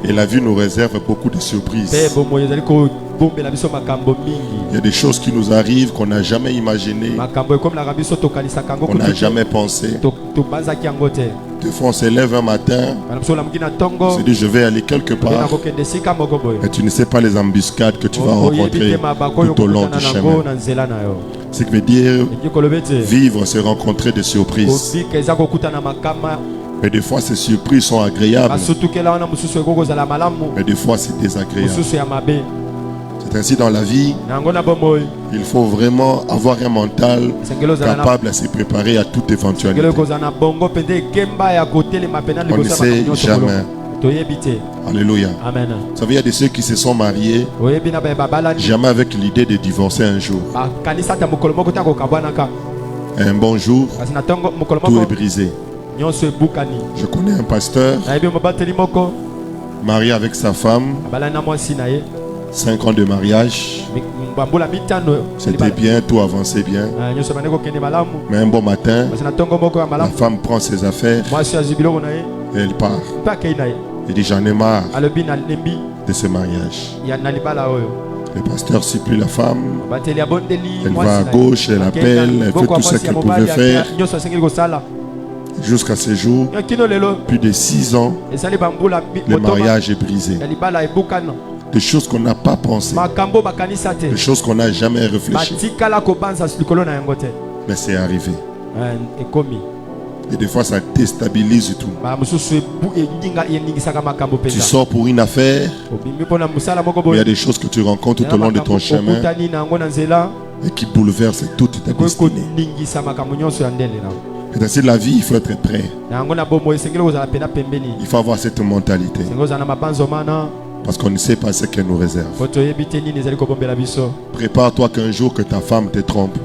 Et la vie nous réserve beaucoup de surprises. Il y a des choses qui nous arrivent qu'on n'a jamais imaginées, qu'on n'a jamais pensé. Des fois on se lève un matin, on se dit je vais aller quelque part, et tu ne sais pas les embuscades que tu vas rencontrer tout au long du chemin. Ce qui veut dire vivre, c'est rencontrer des surprises. Mais des fois ces surprises sont agréables, mais des fois c'est désagréable. C'est ainsi dans la vie. Il faut vraiment avoir un mental capable à se préparer à toute éventualité. On ne sait jamais. Alléluia. Amen. Vous savez, il y a de ceux qui se sont mariés jamais avec l'idée de divorcer un jour. Et un bon jour, tout est brisé. Je connais un pasteur marié avec sa femme, 5 ans de mariage. C'était bien, tout avançait bien. Mais un bon matin, la femme prend ses affaires et elle part. Elle dit j'en ai marre de ce mariage. Le pasteur supplie la femme. Elle va à gauche, elle appelle, elle fait tout ce qu'elle pouvait faire. Jusqu'à ce jour, plus de 6 ans, le mariage est brisé. Des choses qu'on n'a pas pensées, des choses qu'on n'a jamais réfléchi. Mais c'est arrivé. Et des fois ça déstabilise tout. Tu sors pour une affaire, il y a des choses que tu rencontres tout au long de ton chemin et qui bouleversent toute ta destinée. Et dans la vie, il faut être prêt. Il faut avoir cette mentalité. Parce qu'on ne sait pas ce qu'elle nous réserve. Prépare-toi qu'un jour que ta femme te trompe.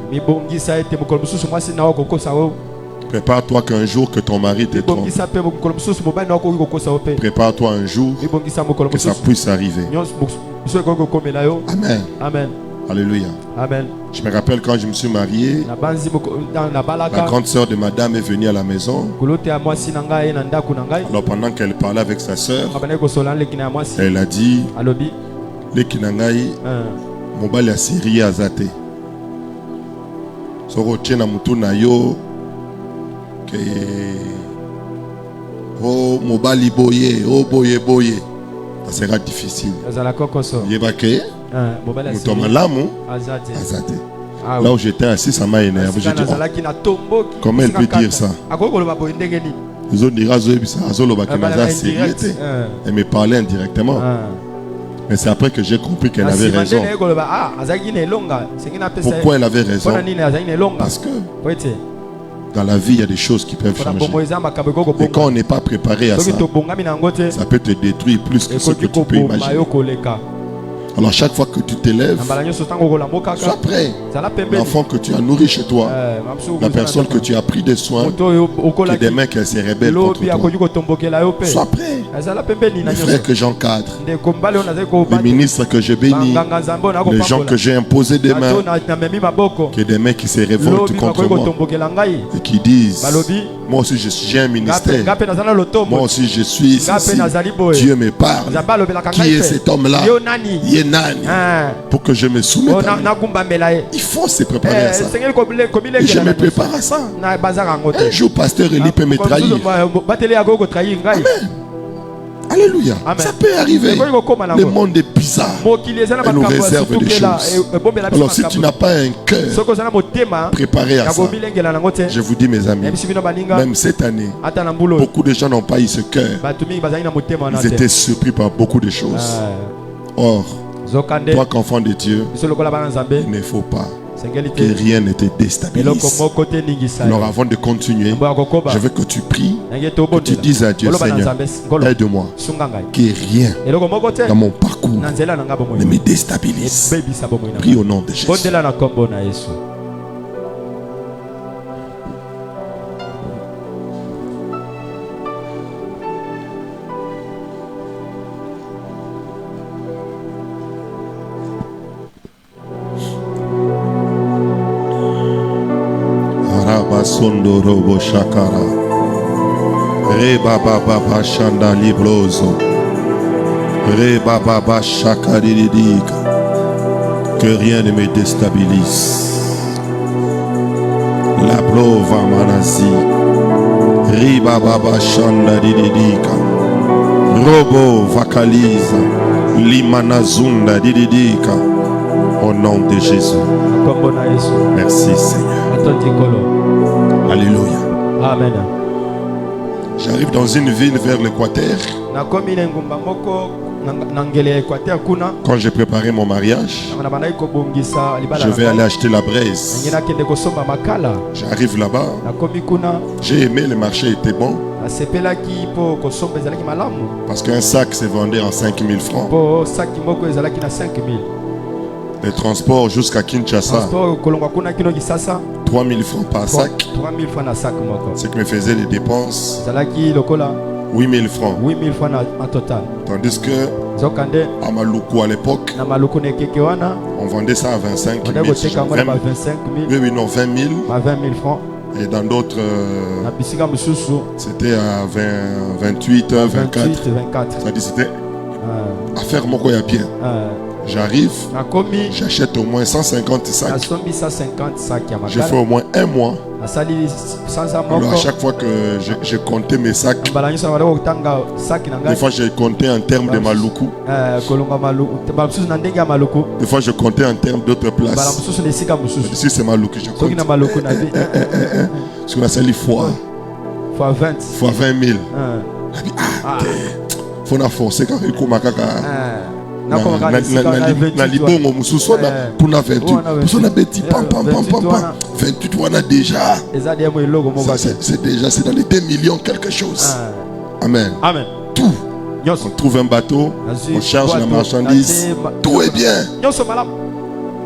Prépare-toi qu'un jour que ton mari te trompe. Prépare-toi un jour que ça puisse arriver. Amen. Amen. Alléluia. Amen. Je me rappelle quand je me suis marié, la grande sœur de madame est venue à la maison. Alors pendant qu'elle parlait avec sa sœur, elle a dit le kinangai mobali ya siri azate. Soko tena mutu na yo ke oh mobali boye, oh boye boye. Ça sera difficile. Yebake mutu malamu azate. Là où j'étais assis, ça m'a énervé. J'ai dit, oh, comment elle peut dire ça? Ils ont dit, elle me parlait indirectement. Mais c'est après que j'ai compris qu'elle avait raison. Pourquoi elle avait raison? Parce que dans la vie, il y a des choses qui peuvent changer. Et quand on n'est pas préparé à ça, ça peut te détruire plus que ce que tu peux imaginer. Alors chaque fois que tu t'élèves, sois prêt. L'enfant que tu as nourri chez toi, la personne que tu as pris des soins, que des mains qu'elle se rebelle contre toi. Sois prêt. Les frères que j'encadre, les ministres que je bénis, les gens que j'ai imposés des mains, que des mains qui se révoltent contre moi et qui disent, moi aussi j'ai un ministère, moi aussi je suis ici, Dieu me parle. Qui est cet homme-là? Pour que je me soumette à lui. Il faut se préparer à ça. Et je me prépare à ça. Un jour, pasteur Eli peut me trahir. Amen. Alléluia. Amen. Ça peut arriver. Le monde est bizarre. Elle nous réserve des choses. Alors si tu n'as pas un cœur préparé à ça, je vous dis mes amis, même cette année, beaucoup de gens n'ont pas eu ce cœur. Ils étaient surpris par beaucoup de choses. Or, toi qu'enfant de Dieu, il ne faut pas que rien ne te déstabilise. Alors avant de continuer, je veux que tu pries, que tu dises à Dieu, Seigneur, aide-moi, que rien dans mon parcours ne me déstabilise. Prie au nom de Jésus. Sondorobo Shakara Reba Baba Shanda Libroso Que rien ne me déstabilise. La plova manasi. Riba baba shanda dididika. Robo vakaliza. Limanazunda dididika. Au nom de Jésus. Merci Seigneur. Alléluia. Amen. J'arrive dans une ville vers l'Équateur. Quand j'ai préparé mon mariage, je vais aller acheter la braise. J'arrive là-bas. J'ai aimé, le marché était bon. Parce qu'un sac se vendait en 5 000 francs. Le transport jusqu'à Kinshasa, 3 000 francs par sac. Ce qui me faisait les dépenses 8 000 francs. Tandis que à Maluku à l'époque, on vendait ça à 25 000. 20 000 francs. Et dans d'autres, c'était à 28, 24. Ça dit c'était affaire moko ya bien. J'arrive, j'achète au moins 150 sacs. Je fais au moins un mois. Alors à chaque fois que je comptais mes sacs, des fois j'ai compté en termes de Maluku. Des fois je comptais en termes d'autres places. Ici c'est Maluku, je compte. Parce qu'on a sali fois 20 000. Faut la forcer quand il commence à na libongo mususu na kuna 28 on a bêti pam 28 on a déjà, c'est déjà, c'est dans les 2 millions quelque chose. Amen. Tout, on trouve un bateau, on charge la marchandise, tout est bien,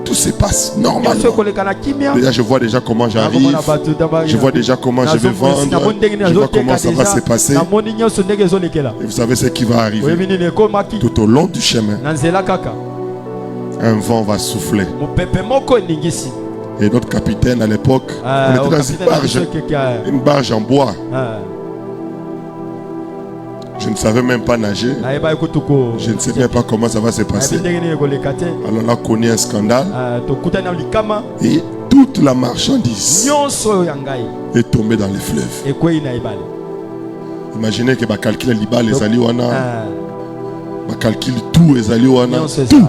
tout se passe normalement. Déjà je vois déjà comment j'arrive, je vois déjà comment je vais vendre, je vois comment ça va se passer. Et vous savez ce qui va arriver tout au long du chemin. Un vent va souffler. Et notre capitaine à l'époque, on était dans une barge en bois. Je ne savais même pas nager. Je ne sais même pas comment ça va se passer. Alors on a connu un scandale. Et toute la marchandise est tombée dans les fleuves. Imaginez que calcule l'Iba les Aliwana. Calcule tout les Aliwana. Tout.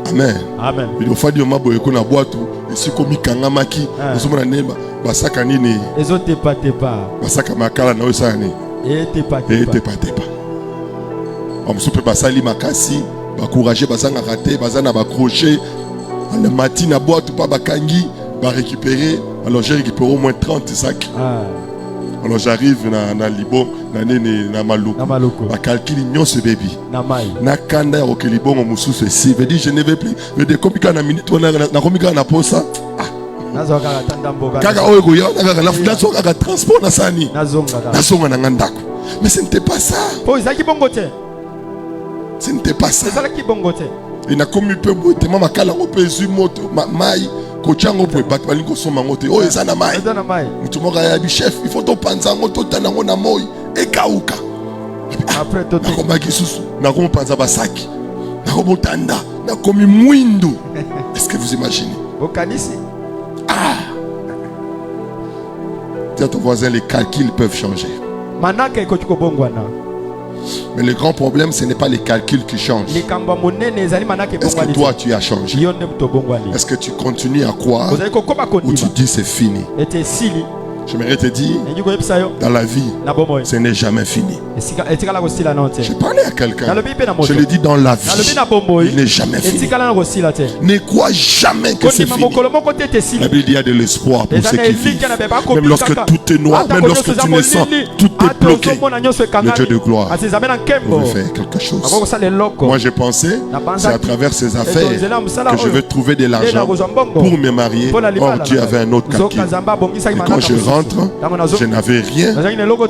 Amen. Il faut dire que je na boîte et si comme kangamaki, nous sommes na basaka nini. Basaka makala na osani. Et t'es pas. On se peut passer li makasi, ba courager bazanga raté, bazana ba crochet. Le matin na boîte pas bakangi, ba récupérer. Alors j'ai récupéré au moins 30 sacs. Alors j'arrive na libo na maluku ba calcule nyonso baby na kanda ya okelibo mususu esi veut dire je ne vais plus mais de komika na minute na komika na posa kaka oyo goya na kaka transport na sani nazonga na ngandako. Mais ce n'était pas ça. Ce n'était pas ça. Il n'a commis peu de maman kala opezu moto mai kochango pour battre balingo soma ngote oh ezana mai mutumoka ya chef il faut to panza ngoto tanango na moi e kauka après to na komaki susu na komo panza basaki na komo tanda na komi mwindu. Est-ce que vous imaginez okanisi dis à ton voisin les calculs peuvent changer. Manaka ikochiko bongwana. Mais le grand problème, ce n'est pas les calculs qui changent. Est-ce que toi, tu as changé? Est-ce que tu continues à croire ou tu dis c'est fini? J'aimerais te dire, dans la vie, ce n'est jamais fini. J'ai parlé à quelqu'un, je lui dis dans la vie, il n'est jamais fini. Ne crois jamais que c'est fini. La Bible dit qu'il y a de l'espoir pour ceux qui vivent. Même lorsque tout est noir, même lorsque tu ne sens, tout est bloqué. Le Dieu de gloire veut faire quelque chose. Moi j'ai pensé, c'est à travers ces affaires que je veux trouver de l'argent pour me marier. Or Dieu avait un autre calcul. Et quand je rentre rentre, je n'avais rien.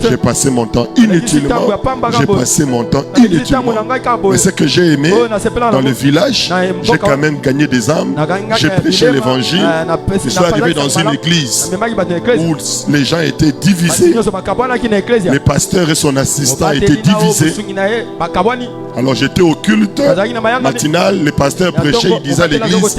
J'ai passé mon temps inutilement. J'ai passé mon temps inutilement. Mais ce que j'ai aimé, dans le village, j'ai quand même gagné des âmes. J'ai prêché l'évangile. Je suis arrivé dans une église où les gens étaient divisés. Le pasteur et son assistant étaient divisés. Alors j'étais au culte matinal, le pasteur prêchait, il disait à l'église,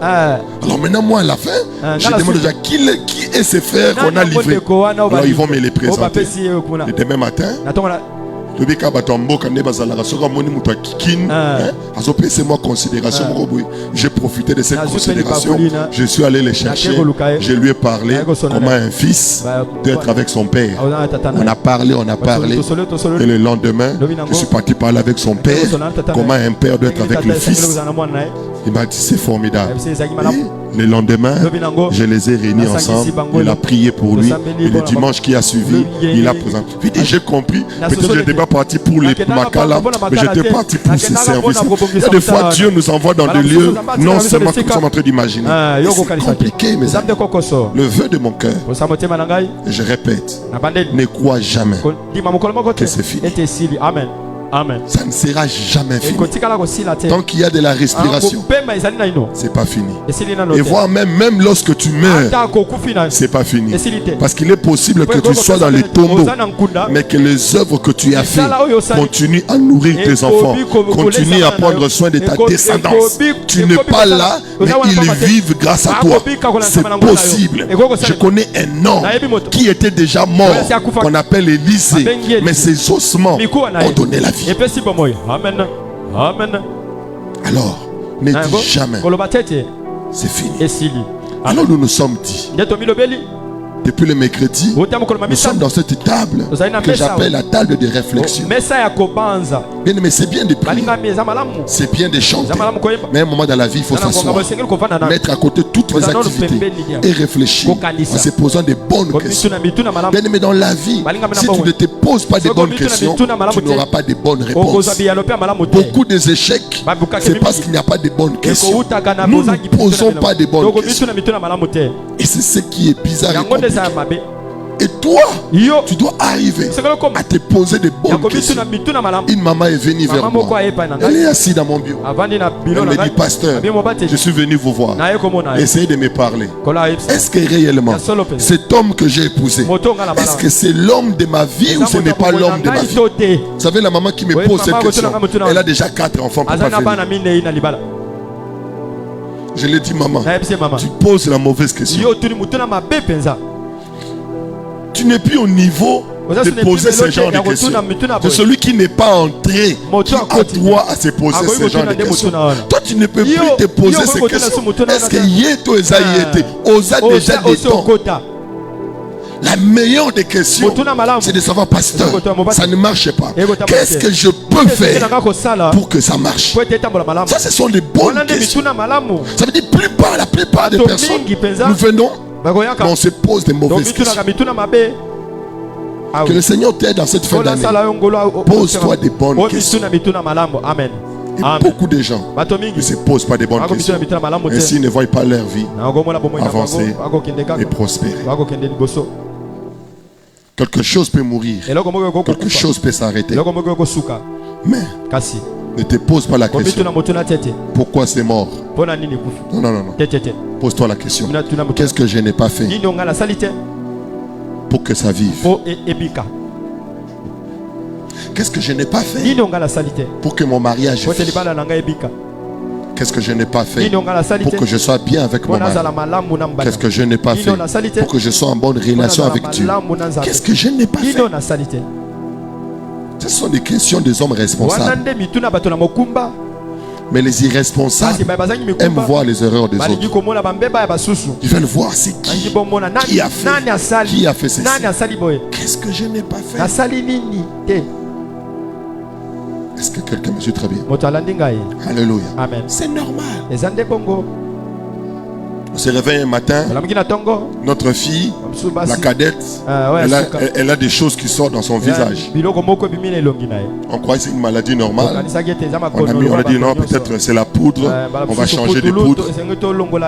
alors maintenant moi à la fin, je demande déjà qui est ce frère qu'on a livré. Alors ils vont me les présenter. Et demain matin, j'ai profité de cette considération. Je suis allé les chercher. Je lui ai parlé comment un fils doit être avec son père. On a parlé. Et le lendemain, je suis parti parler avec son père. Comment un père doit être avec le fils. Il m'a dit c'est formidable. Et le lendemain, je les ai réunis ensemble. Il a prié pour lui. Et le dimanche qui a suivi, il a présenté. Il dit j'ai compris. Peut-être je n'étais pas parti pour les Makala, mais j'étais parti pour ces services. Il y a des fois Dieu nous envoie dans des lieux non seulement comme nous sommes en train d'imaginer. C'est compliqué, mes amis. Le vœu de mon cœur, je répète, ne crois jamais que c'est fini. Amen. Amen. Ça ne sera jamais fini. Tant qu'il y a de la respiration, c'est pas fini. Et voire même lorsque tu meurs, c'est pas fini. Parce qu'il est possible que tu sois dans les tombeaux, mais que les œuvres que tu as faites continuent à nourrir tes enfants, continuent à prendre soin de ta descendance. Tu n'es pas là, mais ils vivent grâce à toi. C'est possible. Je connais un homme qui était déjà mort, qu'on appelle Élisée, mais ses ossements ont donné la vie. Amen. Amen. Alors, ne dis jamais c'est fini. Alors nous nous sommes dit, depuis le mercredi, nous sommes dans cette table que j'appelle la table de réflexion. Bien aimé, c'est bien de prier, c'est bien de chanter, mais à un moment dans la vie, il faut s'asseoir, mettre à côté toutes les activités et réfléchir en se posant des bonnes questions. Bien aimé, dans la vie, si tu ne te poses pas de bonnes questions, tu n'auras pas de bonnes réponses. Beaucoup des échecs, c'est parce qu'il n'y a pas de bonnes questions. Nous ne posons pas de bonnes questions. Et c'est ce qui est bizarre. Et toi, tu dois arriver à te poser de bonnes questions. Une maman est venue vers moi. Elle est assise dans mon bureau. Elle me dit, pasteur, je suis venu vous voir. Essayez de me parler. Est-ce que réellement, cet homme que j'ai épousé, est-ce que c'est l'homme de ma vie ou ce n'est pas l'homme de ma vie? Vous savez, la maman qui me pose cette question, elle a déjà 4 enfants pour pas venir. Je lui ai dit, maman, tu poses la mauvaise question. Tu n'es plus au niveau de poser ce genre de questions. C'est celui qui n'est pas entré qui a droit à se poser ce genre de questions. Toi, tu ne peux plus te poser ces questions. Est-ce que Yeto Eza Yete Osa déjà des temps? La meilleure des questions, c'est de savoir, pasteur, ça ne marche pas. Qu'est-ce que je peux faire pour que ça marche? Ça, ce sont des bonnes questions. Ça veut dire la plupart des personnes, nous venons, mais on se pose des mauvaises questions. Que le Seigneur t'aide dans cette fin d'année. Pose-toi des bonnes questions. Et beaucoup de gens ne se posent pas des bonnes questions. Ainsi, ils ne voient pas leur vie avancer et prospérer. Quelque chose peut mourir. Quelque chose peut s'arrêter. Mais ne te pose pas la question. Pourquoi c'est mort? Non. Pose-toi la question. Qu'est-ce que je n'ai pas fait pour que ça vive? Qu'est-ce que je n'ai pas fait pour que mon mariage vive? Qu'est-ce que je n'ai pas fait pour que je sois bien avec mon mari? Qu'est-ce que je n'ai pas fait pour que je sois en bonne relation avec Dieu? Qu'est-ce que je n'ai pas fait? Ce sont des questions des hommes responsables. Mais les irresponsables aiment voir les erreurs des autres. Ils veulent voir c'est qui a fait ceci. Qu'est-ce que je n'ai pas fait? Est-ce que quelqu'un me suit très bien? Alléluia. Amen. C'est normal. On se réveille un matin, notre fille, la cadette, elle a des choses qui sortent dans son visage. On croit que c'est une maladie normale. On a dit non, peut-être c'est la poudre, on va changer de poudre.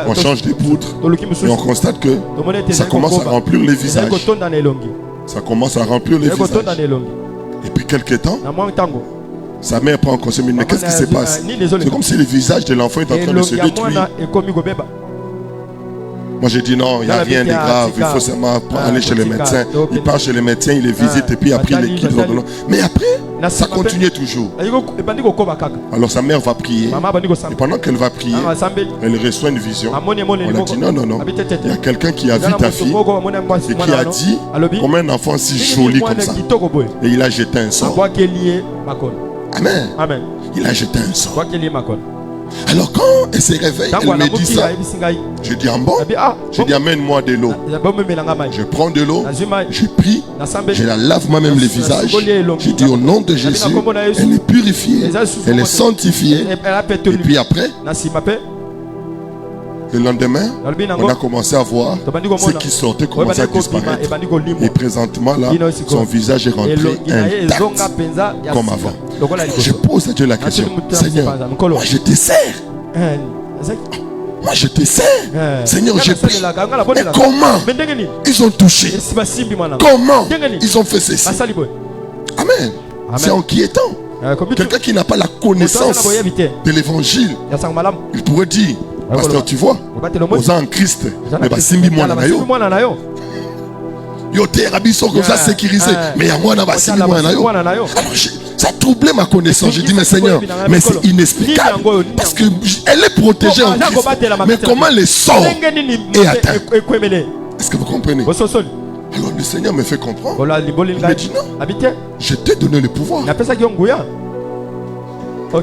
On change de poudre et on constate que ça commence à remplir les visages. Ça commence à remplir les visages. Et puis quelques temps, sa mère prend en considération, mais qu'est-ce qui se passe? C'est comme si le visage de l'enfant est en train de se détruire. Moi j'ai dit non, il n'y a rien de grave, il faut seulement aller chez le médecin. Il part chez le médecin, il les visite et puis après il les quitte. Mais après, ça continue toujours. Alors sa mère va prier. Et pendant qu'elle va prier, elle reçoit une vision. On a dit non, non, non. Il y a quelqu'un qui a vu ta fille et qui a dit comment un enfant si joli comme ça. Et il a jeté un sort. Amen. Il a jeté un sort. Alors quand elle se réveille, elle me dit ça. Je dis en bon. Je dis amène-moi de l'eau. Je prends de l'eau, je prie, je la lave moi-même le visage. Je dis au nom de Jésus, elle est purifiée, elle est sanctifiée. Et puis après, le lendemain, on a commencé à voir ce qui sortait commencer à disparaître. Et présentement là, son visage est rentré intact comme avant. Je pose à Dieu la question, Seigneur, moi je te sers. Moi je te sers. Seigneur, je prie. Mais comment ils ont touché? Comment ils ont fait ceci? Amen. C'est inquiétant. Quelqu'un qui n'a pas la connaissance de l'évangile, il pourrait dire, pasteur, tu vois, aux en Christ, mais basimbi mwana na yo. Yo te rabiso comme ça sécurisé, mais ya mwana basimbi mwana na yo. Alors ça a troublé ma connaissance. J'ai dit mais Seigneur, mais c'est inexplicable parce que elle est protégée en Christ. Mais comment le sort est atteint? Est-ce que vous comprenez? Alors le Seigneur me fait comprendre. Il me dit non, je t'ai donné le pouvoir.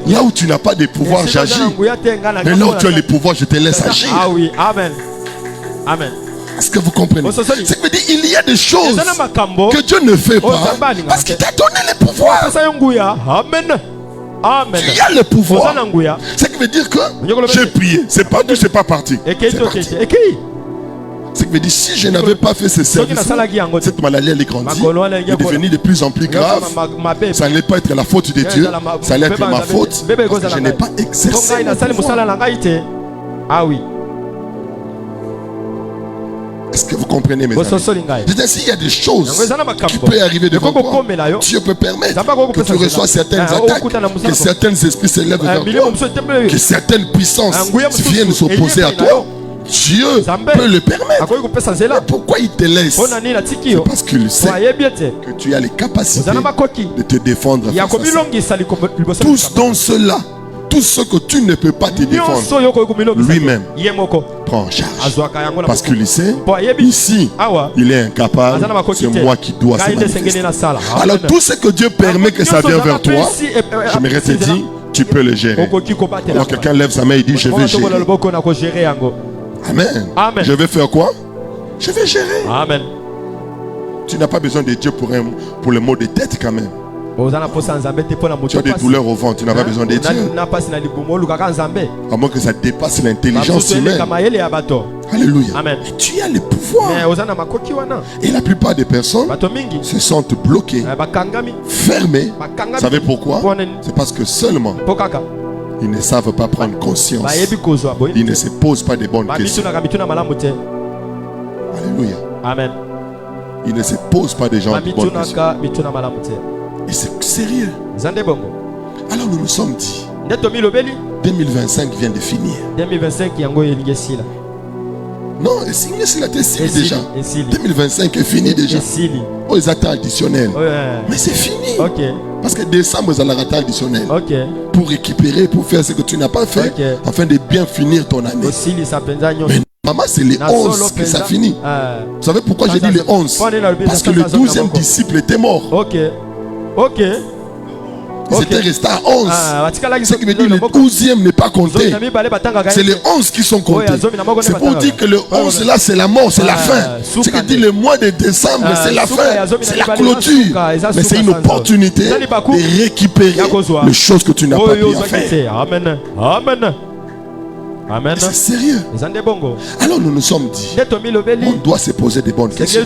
Là où tu n'as pas de pouvoir, j'agis. Mais là où tu as le pouvoir, je te laisse agir. Ah oui, amen. Amen. Est-ce que vous comprenez? C'est que il y a des choses que Dieu ne fait pas parce qu'il t'a donné le pouvoir. Amen. Amen. Tu as le pouvoir. C'est que veut dire que j'ai prié. C'est pas tout, c'est pas parti. C'est que veut dire si je n'avais pas fait ce service, cette maladie elle est grandie, elle est devenue de plus en plus grave. Ça n'allait pas être la faute de Dieu, ça allait être ma faute. Parce que je n'ai pas exercé. Ah oui. Est-ce que vous comprenez mes amis? Je s'il y a des choses qui peuvent arriver devant toi, Dieu peut permettre que tu reçois certaines attaques, que certains esprits se lèvent vers toi, que certaines puissances viennent s'opposer à toi. Dieu peut le permettre. Mais pourquoi il te laisse? C'est parce qu'il sait que tu as les capacités de te défendre face à ça. Tous dans cela, tout ce que tu ne peux pas te défendre, lui-même prend en charge. Parce qu'il sait, ici, il est incapable, c'est moi qui dois se manifester. Alors tout ce que Dieu permet que ça vienne vers toi, j'aimerais te dire, tu peux le gérer. Alors quelqu'un lève sa main et dit, je vais gérer. Amen. Amen. Je vais faire quoi? Je vais gérer. Amen. Tu n'as pas besoin de Dieu pour le mot de tête quand même. Tu as des douleurs au ventre, tu n'as pas besoin de Dieu. À moins que ça dépasse l'intelligence humaine. Alléluia. Amen. Et tu as le pouvoir. Et la plupart des personnes se sentent bloquées, fermées. Vous savez pourquoi? C'est parce que seulement ils ne savent pas prendre conscience. Ils ne se posent pas de bonnes questions. Alléluia. Amen. Ils ne se posent pas de gens de bonnes questions. Et c'est sérieux. Alors nous nous sommes dit 2025 vient de finir. 2025 non, c'est déjà. 2025 est fini déjà. Oh, ils attendent additionnel. Mais c'est fini. Parce que décembre, ils ont la additionnel. Pour récupérer, pour faire ce que tu n'as pas fait, afin de bien finir ton année. Mais maman, c'est les 11 que ça finit. Vous savez pourquoi j'ai dit les 11? Parce que le 12e disciple était mort. Ils étaient restés à 11. Ce qui veut dire que le 12e n'est pas compté. C'est les 11 qui sont comptés. C'est pour dire que le 11 là, c'est la mort, c'est la fin. Ce qui dit le mois de décembre, c'est la fin. C'est la clôture. Mais c'est une opportunité de récupérer les choses que tu n'as pas pu faire. Amen. Amen. Amen. C'est sérieux. Alors nous nous sommes dit, on doit se poser des bonnes questions.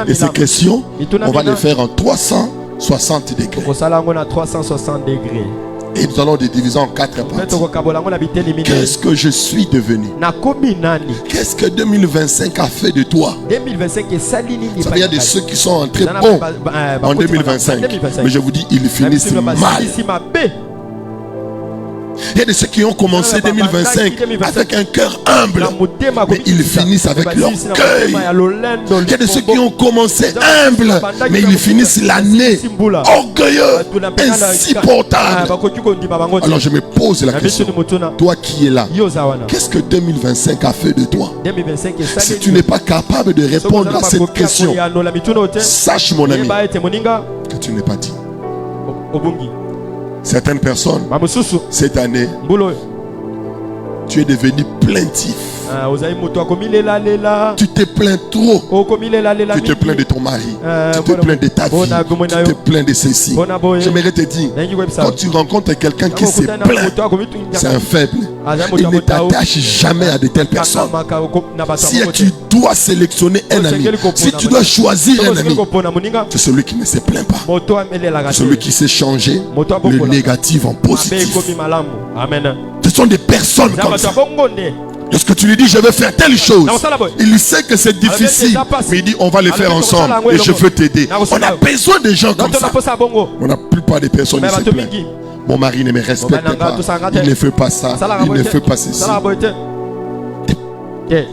Et ces questions, on va les faire en 360 degrés. Et nous allons les diviser en 4 parties. Qu'est-ce que je suis devenu? Qu'est-ce que 2025 a fait de toi? Il y a de ceux qui sont entrés bons en 2025. Mais je vous dis, ils finissent mal. Il y a de ceux qui ont commencé 2025 avec un cœur humble, mais ils finissent avec l'orgueil. Il y a de ceux qui ont commencé humble, mais ils finissent l'année orgueilleux, insupportable. Alors je me pose la question, toi qui es là, qu'est-ce que 2025 a fait de toi? Si tu n'es pas capable de répondre à cette question, sache mon ami que tu n'es pas digne. Certaines personnes, cette année, tu es devenu plaintif. Tu te plains trop. Tu te plains de ton mari. Tu te plains de ta vie. Tu te plains de ceci. J'aimerais te dire, quand tu rencontres quelqu'un qui se plaint, c'est un faible. Il ne t'attache jamais à de telles personnes. Si tu dois sélectionner un ami, si tu dois choisir un ami, c'est celui qui ne se plaint pas. C'est celui qui sait changer le négatif en positif. Ce sont des personnes comme ça. Lorsque tu lui dis je vais faire telle chose, il sait que c'est difficile, mais il dit on va le faire ensemble et je veux t'aider. On a besoin de gens comme ça. On a plupart des personnes qui se plaignent. Mon mari ne me respecte pas, il ne fait pas ça, il ne fait pas ceci. Des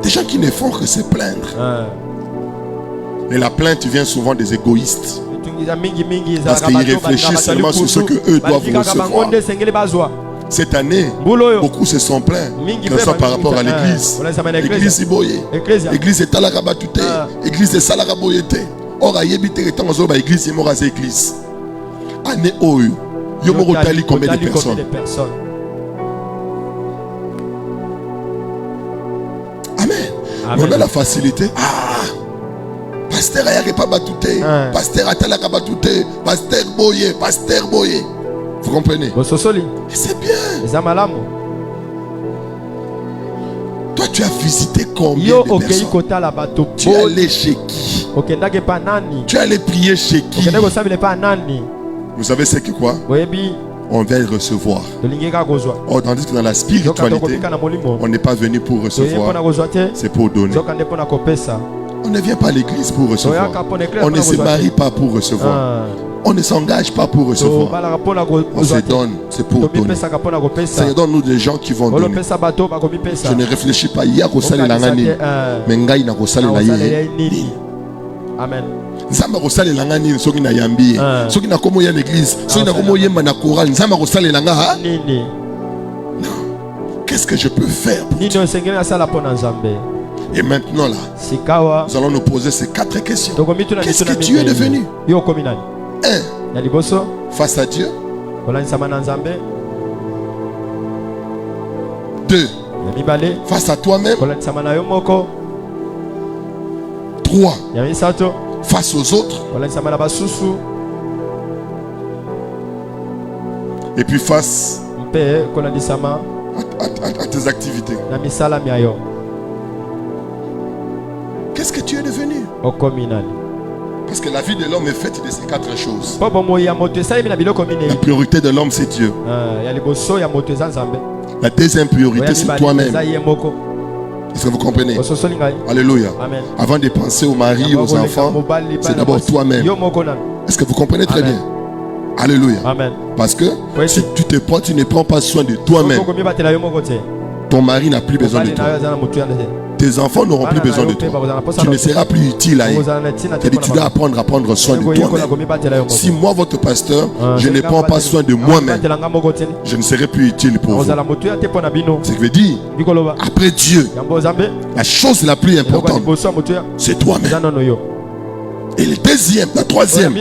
gens qui ne font que se plaindre. Et la plainte vient souvent des égoïstes, parce qu'ils réfléchissent seulement sur ce qu'eux doivent recevoir. Cette année, beaucoup se sont plaints, que ce soit par rapport à l'église. L'église Iboye, l'église est à la rabatute, l'église est salaraboyete. Or, il y a des églises, il y a des églises. Année Oyu, il y a combien de personnes? Amen. On a la facilité. Pasteur Ayake pas batouté, pasteur Atala batouté, pasteur Boye, pasteur Boye. Vous comprenez? Et c'est bien. Toi, tu as visité combien de personnes? Tu es allé chez qui? Tu es allé prier chez qui? Vous savez c'est que quoi? On va recevoir. Oh, tandis que dans la spiritualité, on n'est pas venu pour recevoir, c'est pour donner. On ne vient pas à l'église pour recevoir. On ne se marie pas pour recevoir. On ne s'engage pas pour recevoir. On se donne, c'est pour donner. Ça donne nous des gens qui vont donner. Je ne réfléchis pas. Il y a Rosali Langani. Mais Ngaï na Rosali Langani. Amen. Nzamba Rosali Langani soki na yambi. Soki na komo ya l'église, soki na komo yemba na choral, Nzamba Rosali Langa. Non. Qu'est-ce que je peux faire pour toi? Et maintenant là, nous allons nous poser ces 4 questions. Qu'est-ce que tu es devenu? 1. Face à Dieu. 2. Face à toi-même. 3. Face aux autres. Et puis face à tes activités. Qu'est-ce que tu es devenu? Parce que la vie de l'homme est faite de ces 4 choses. La priorité de l'homme, c'est Dieu. La deuxième priorité, c'est toi-même. Est-ce que vous comprenez? Alléluia. Amen. Avant de penser au mari, aux enfants, c'est d'abord toi-même. Est-ce que vous comprenez très bien? Alléluia. Amen. Parce que si tu te prends, tu ne prends pas soin de toi-même, ton mari n'a plus besoin de toi. Tes enfants n'auront plus besoin de toi. Tu ne seras plus utile à eux. Tu dois apprendre à prendre soin de toi-même. Si moi, votre pasteur, je ne prends pas soin de moi-même, je ne serai plus utile pour vous. Ce qui veut dire, après Dieu, la chose la plus importante, c'est toi-même. Et le deuxième, la troisième,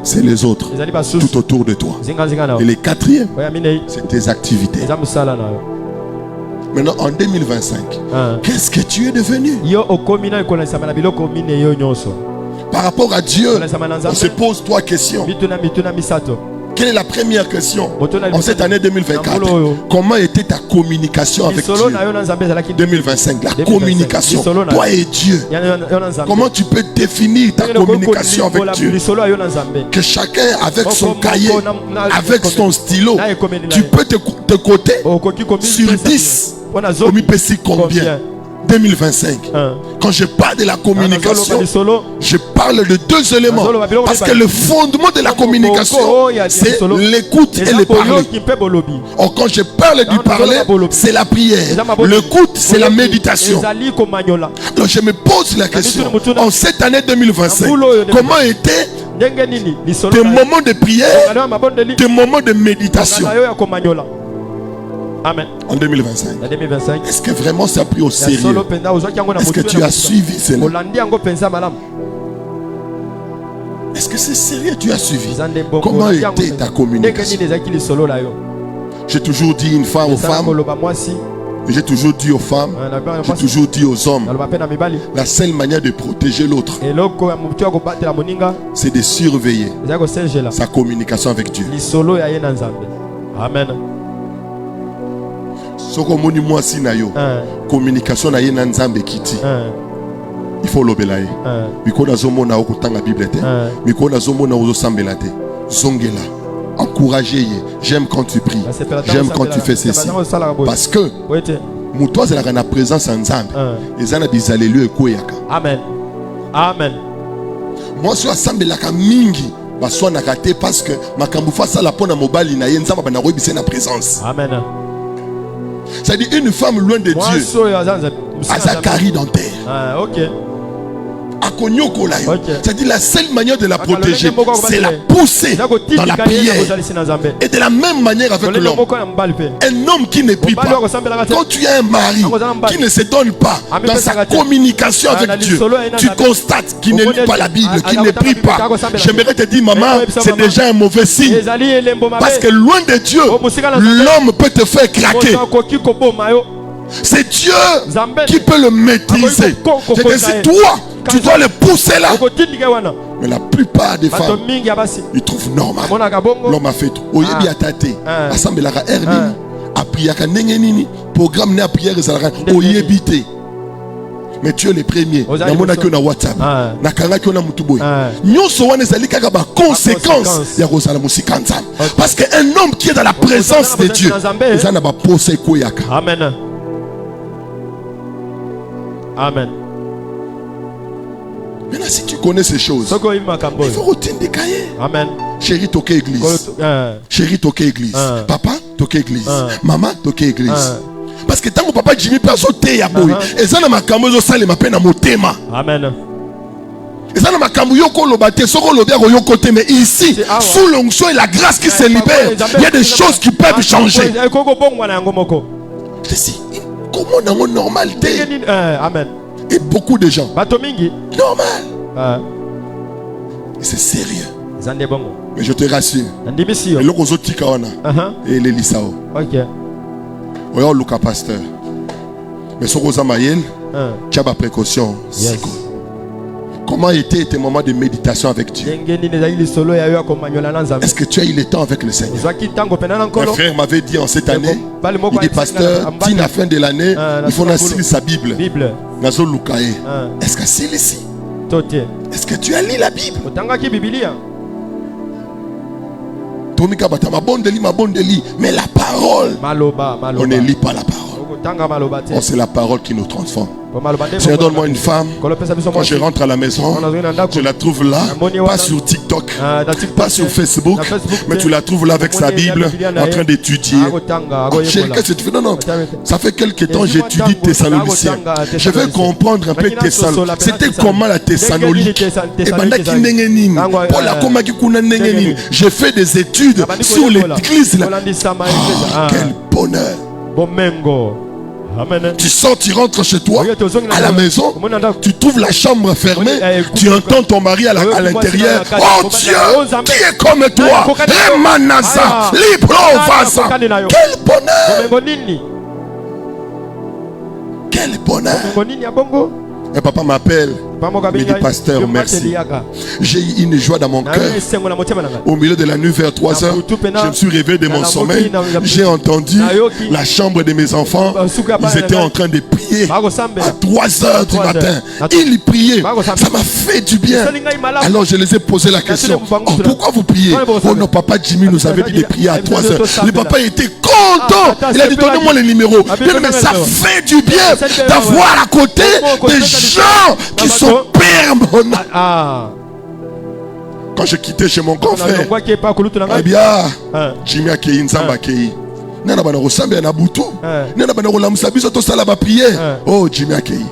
c'est les autres, tout autour de toi. Et le quatrième, c'est tes activités. Maintenant, en 2025, qu'est-ce que tu es devenu? Par rapport à Dieu, on se pose 3 questions. Quelle est la première question en cette année 2024? Comment était ta communication avec Dieu? 2025, la communication, toi et Dieu. Comment tu peux définir ta communication avec Dieu? Que chacun avec son cahier, avec son stylo, tu peux te coter sur 10. Combien? 2025. Quand je parle de la communication, je parle de deux éléments. Parce que le fondement de la communication, c'est l'écoute et le parler. Or, quand je parle du parler, c'est la prière. L'écoute, c'est la méditation. Alors, je me pose la question. En cette année 2025, comment était tes moments de prière, tes moments de méditation? Amen. En 2025. Est-ce que vraiment ça a pris au sérieux? Est-ce que tu as suivi cela? Est-ce que c'est sérieux? Tu as suivi? Comment était ta communication? J'ai toujours dit une fois aux femmes, j'ai toujours dit aux femmes, j'ai toujours dit aux hommes, la seule manière de protéger l'autre, c'est de surveiller sa communication avec Dieu. Amen. Soko moni moi si na yo communication na ye na nzambe kiti il faut l'obélaye biko na zomo na okutanga bible te biko na zomo na ozo sambela te zongela encourager ye j'aime quand tu pries, j'aime quand tu fais ceci, parce que muto azala na présence en nzambe ezana bizalelu ekoyaka. Amen. Amen. Moi so asambela ka mingi baswa na kate parce que makambu fa sala pona mobali na ye nzamba bana roibise na présence. Amen. C'est-à-dire une femme loin de Dieu, Azakari dans terre. Ok. C'est-à-dire la seule manière de la protéger, c'est la pousser dans la prière. Et de la même manière avec l'homme. Un homme qui ne prie pas, quand tu as un mari qui ne se donne pas dans sa communication avec Dieu, tu constates qu'il ne lit pas la Bible, qu'il ne prie pas. J'aimerais te dire, maman, c'est déjà un mauvais signe. Parce que loin de Dieu, l'homme peut te faire craquer. C'est Dieu qui peut le maîtriser. C'est toi, tu dois le pousser là. Mais la plupart des femmes, ils trouvent normal. L'homme a fait tout. Oyebi atate, assemblée la erni, a prié à nengenini, programme ne a prié à oyebi te. Mais tu es le premier. Namona que na WhatsApp, na kanga que na mutuboy. Nyonso wana ezali kaka ba conséquence ya rozala musika nzambe. Parce que un homme qui est dans la présence de Dieu, ezana ba pose koyaka. Amen. Amen. Maintenant, si tu connais ces choses, il faut routine des cahiers. Amen. Chérie, toquer église. Chérie, toquer église. Papa, toquer église. Maman, toquer église. Parce que tant que papa Jimmy peut sauter ya boy, et ça n'a ma camozo sale ma peine à mon thème. Amen. Et ça n'a ma camozo yoko lobate soko lobia yoko thème. Mais ici, sous l'onction et la grâce qui se libère, il y a des choses qui peuvent changer. Je dis, comment dans mon normalité? Amen. Et beaucoup de gens. Normal. Et c'est sérieux. Mais je te rassure. Et le roseau tikawana. Et les lisao. Ok. Oyo luka pasteur. Mais ce rosa mayel, tu as ma précaution. Comment étaient tes moments de méditation avec Dieu? Est-ce que tu as eu le temps avec le Seigneur? Un frère m'avait dit en cette année, il dit pasteur, dit à la fin de l'année, il faut lire sa Bible. Est-ce que c'est ici? Est-ce que tu as lu la Bible? Mais la parole, on ne lit pas la parole. Oh, c'est la parole qui nous transforme. Seigneur, donne-moi une femme. Quand je rentre à la maison, je la trouve là, pas sur TikTok, pas sur Facebook, mais tu la trouves là avec sa Bible en train d'étudier. Oh, chérie, qu'est-ce que tu fais? Non, non, ça fait quelques temps que j'étudie Thessaloniciens. Je veux comprendre un peu Thessaloniciens. C'était comment la Thessalonique? J'ai fait des études sur l'église. Quel bonheur! Amen. Tu sors, tu rentres chez toi, à la maison, tu trouves la chambre fermée, tu entends ton mari à l'intérieur. Oh Dieu, qui est comme toi? Remanasa, Librovasa. Quel bonheur! Quel bonheur! Et papa m'appelle, Mais dit pasteur, merci. J'ai eu une joie dans mon cœur. Au milieu de la nuit vers 3 heures, je me suis réveillé de mon sommeil. J'ai entendu la chambre de mes enfants. Ils étaient en train de prier à 3 heures du matin. Ils priaient. Ça m'a fait du bien. Alors je les ai posé la question. Oh, pourquoi vous priez? Oh non, papa Jimmy nous avait dit de prier à 3 heures. Le papa était content. Il a dit donnez-moi les numéros. Mais ça fait du bien d'avoir à côté des gens qui sont permanents. Quand je quittais chez mon grand frère, eh bien, Jimmy Akei, Nzamba Akei. Nana bana ressemble na butu. Nana bana rolamsa biso to sala ba prière. Oh Jimmy Akei.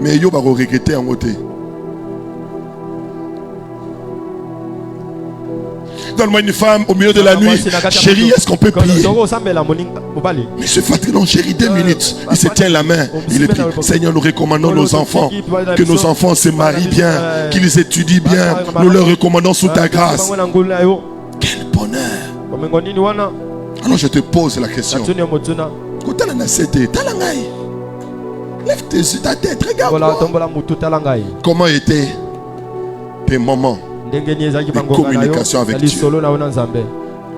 Mais yo ba regretter en côté. Donne-moi une femme au milieu de la nuit. Chérie, est-ce qu'on peut prier? Mais ce fatigant, chérie, 2 minutes. Il se tient la main. Il est pris. Seigneur, nous recommandons nos enfants. Que nos enfants se marient bien. Qu'ils étudient bien. Nous leur recommandons sous ta grâce. Quel bonheur. Alors je te pose la question. Lève ta tête, regarde. Comment étaient tes moments de communication avec Dieu?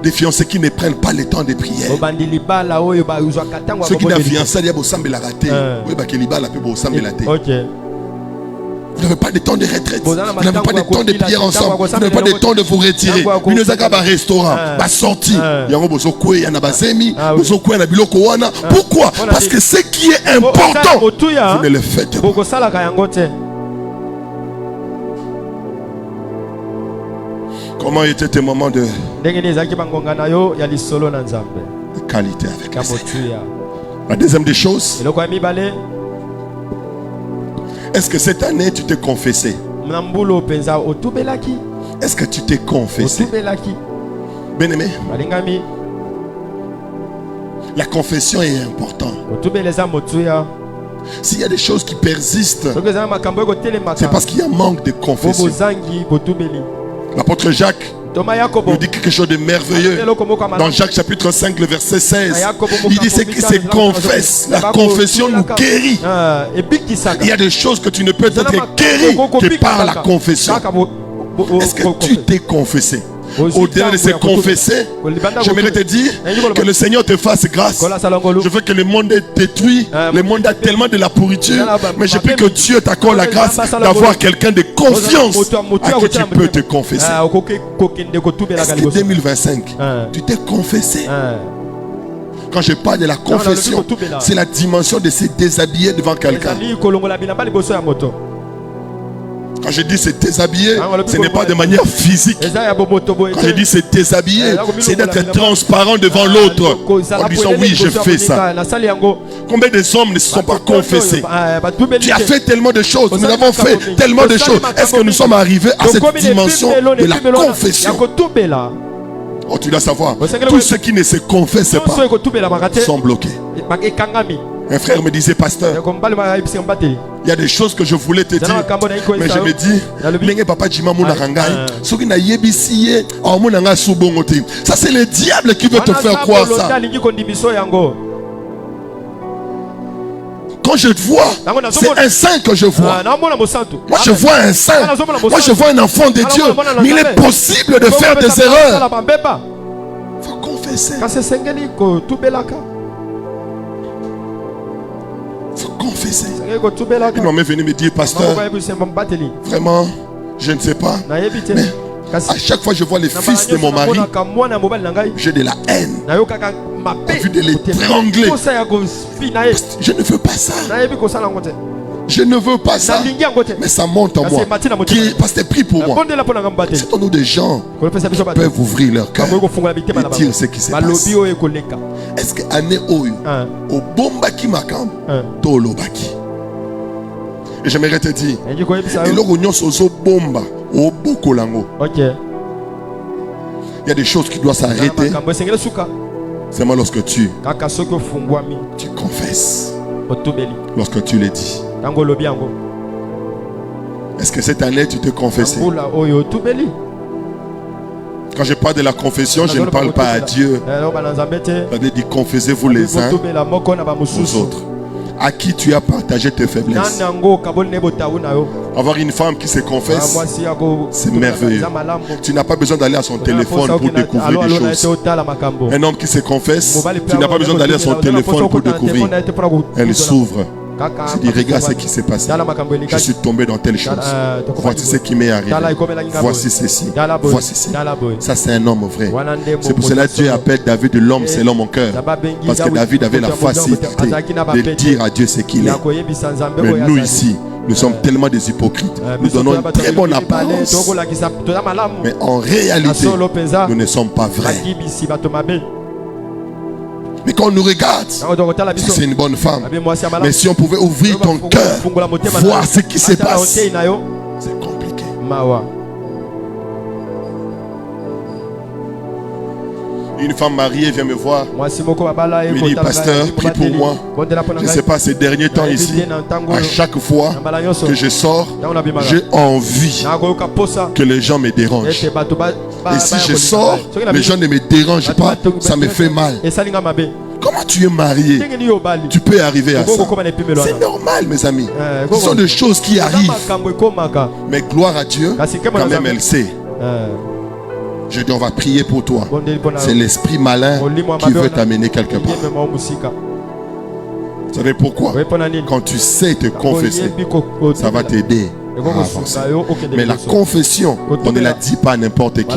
Des fiancés qui ne prennent pas le temps de prière. Ceux qui n'ont fiancé, ils ont raté. Vous n'avez pas de temps de retraite. Vous n'avez pas de temps de prière ensemble. Vous n'avez pas de temps de vous retirer. Vous n'avez pas de restaurant. Pas sorti. Pourquoi? Parce que ce qui est important, vous ne le faites pas. Comment étaient tes moments de qualité avec le Seigneur? La deuxième des choses, est-ce que cette année tu t'es confessé? Est-ce que tu t'es confessé? Bien-aimé, la confession est importante. S'il y a des choses qui persistent, c'est parce qu'il y a un manque de confession. L'apôtre Jacques nous dit quelque chose de merveilleux. Dans Jacques chapitre 5, le verset 16, il dit c'est qui se confesse. La confession nous guérit. Il y a des choses que tu ne peux être guéri que par la confession. Est-ce que tu t'es confessé? Au-delà de se confesser, j'aimerais te dire que le Seigneur te fasse grâce. Je veux que le monde est détruit. Le monde a tellement de la pourriture. Mais je prie que Dieu t'accorde la grâce d'avoir quelqu'un de confiance à qui tu peux te confesser. Est-ce que 2025, tu t'es confessé? Quand je parle de la confession, c'est la dimension de se déshabiller devant quelqu'un. Quand je dis c'est déshabiller, ce n'est pas de manière physique. Quand je dis c'est déshabiller, c'est d'être transparent devant l'autre en disant oui, je fais ça. Combien des hommes ne se sont pas confessés? Tu as fait tellement de choses, nous avons fait tellement de choses. Est-ce que nous sommes arrivés à cette dimension de la confession? Oh, tu dois savoir, tous ceux qui ne se confessent pas sont bloqués. Un frère me disait, pasteur, il y a des choses que je voulais te dire, mais je me dis, papa ça c'est le diable qui veut te faire croire ça. Quand je te vois, c'est un saint que je vois. Moi je vois un saint. Moi je vois un enfant de Dieu. Mais il est possible de faire des erreurs. Il faut confesser. Il faut confesser. Il m'a même venu me dire, pasteur, vraiment, je ne sais pas. Mais à chaque fois que je vois les fils de mon mari, j'ai de la haine. J'ai envie de l'étrangler. Je ne veux pas ça. Je ne veux pas ça. Mais ça monte en moi. Parce que prie pour moi. C'est pour nous des gens qui peuvent ouvrir leur cœur et dire ce qui se passe. Est-ce que année au bombaki makam tolobaki? Et j'aimerais te dire, il y a des choses qui doivent s'arrêter. Seulement lorsque tu confesses, lorsque tu le dis. Est-ce que cette année tu t'es confessé? Quand je parle de la confession, je ne parle pas à Dieu. Je dis confessez-vous les uns aux autres. À qui tu as partagé tes faiblesses? Avoir une femme qui se confesse, c'est merveilleux. Tu n'as pas besoin d'aller à son téléphone pour découvrir des choses. Un homme qui se confesse, tu n'as pas besoin d'aller à son téléphone pour découvrir. Elle s'ouvre. Je dis, regarde ce qui s'est passé. Je suis tombé dans telle chose. Voici ce qui m'est arrivé. Voici ceci. Voici ceci. Ça, c'est un homme vrai. C'est pour cela que Dieu appelle David l'homme selon mon cœur. Parce que David avait la facilité de dire à Dieu ce qu'il est. Mais nous ici, nous sommes tellement des hypocrites. Nous donnons une très bonne apparence. Mais en réalité, nous ne sommes pas vrais. Mais quand on nous regarde, c'est une bonne femme. Mais si on pouvait ouvrir ton cœur, voir ce qui se passe, c'est compliqué. Une femme mariée vient me voir. Il me dit, pasteur, prie pour moi. Je ne sais pas, ces derniers temps ici, à chaque fois que je sors, j'ai envie que les gens me dérangent. Et si je sors, les gens ne me dérangent pas, ça me fait mal. Comment tu es marié? Tu peux arriver à ça. C'est normal, mes amis. Ce sont des choses qui arrivent. Mais gloire à Dieu, quand même elle sait. Je dis, on va prier pour toi. C'est l'esprit malin qui veut t'amener quelque part. Vous savez pourquoi? Quand tu sais te confesser, ça va t'aider à avancer. Mais la confession, on ne la dit pas à n'importe qui.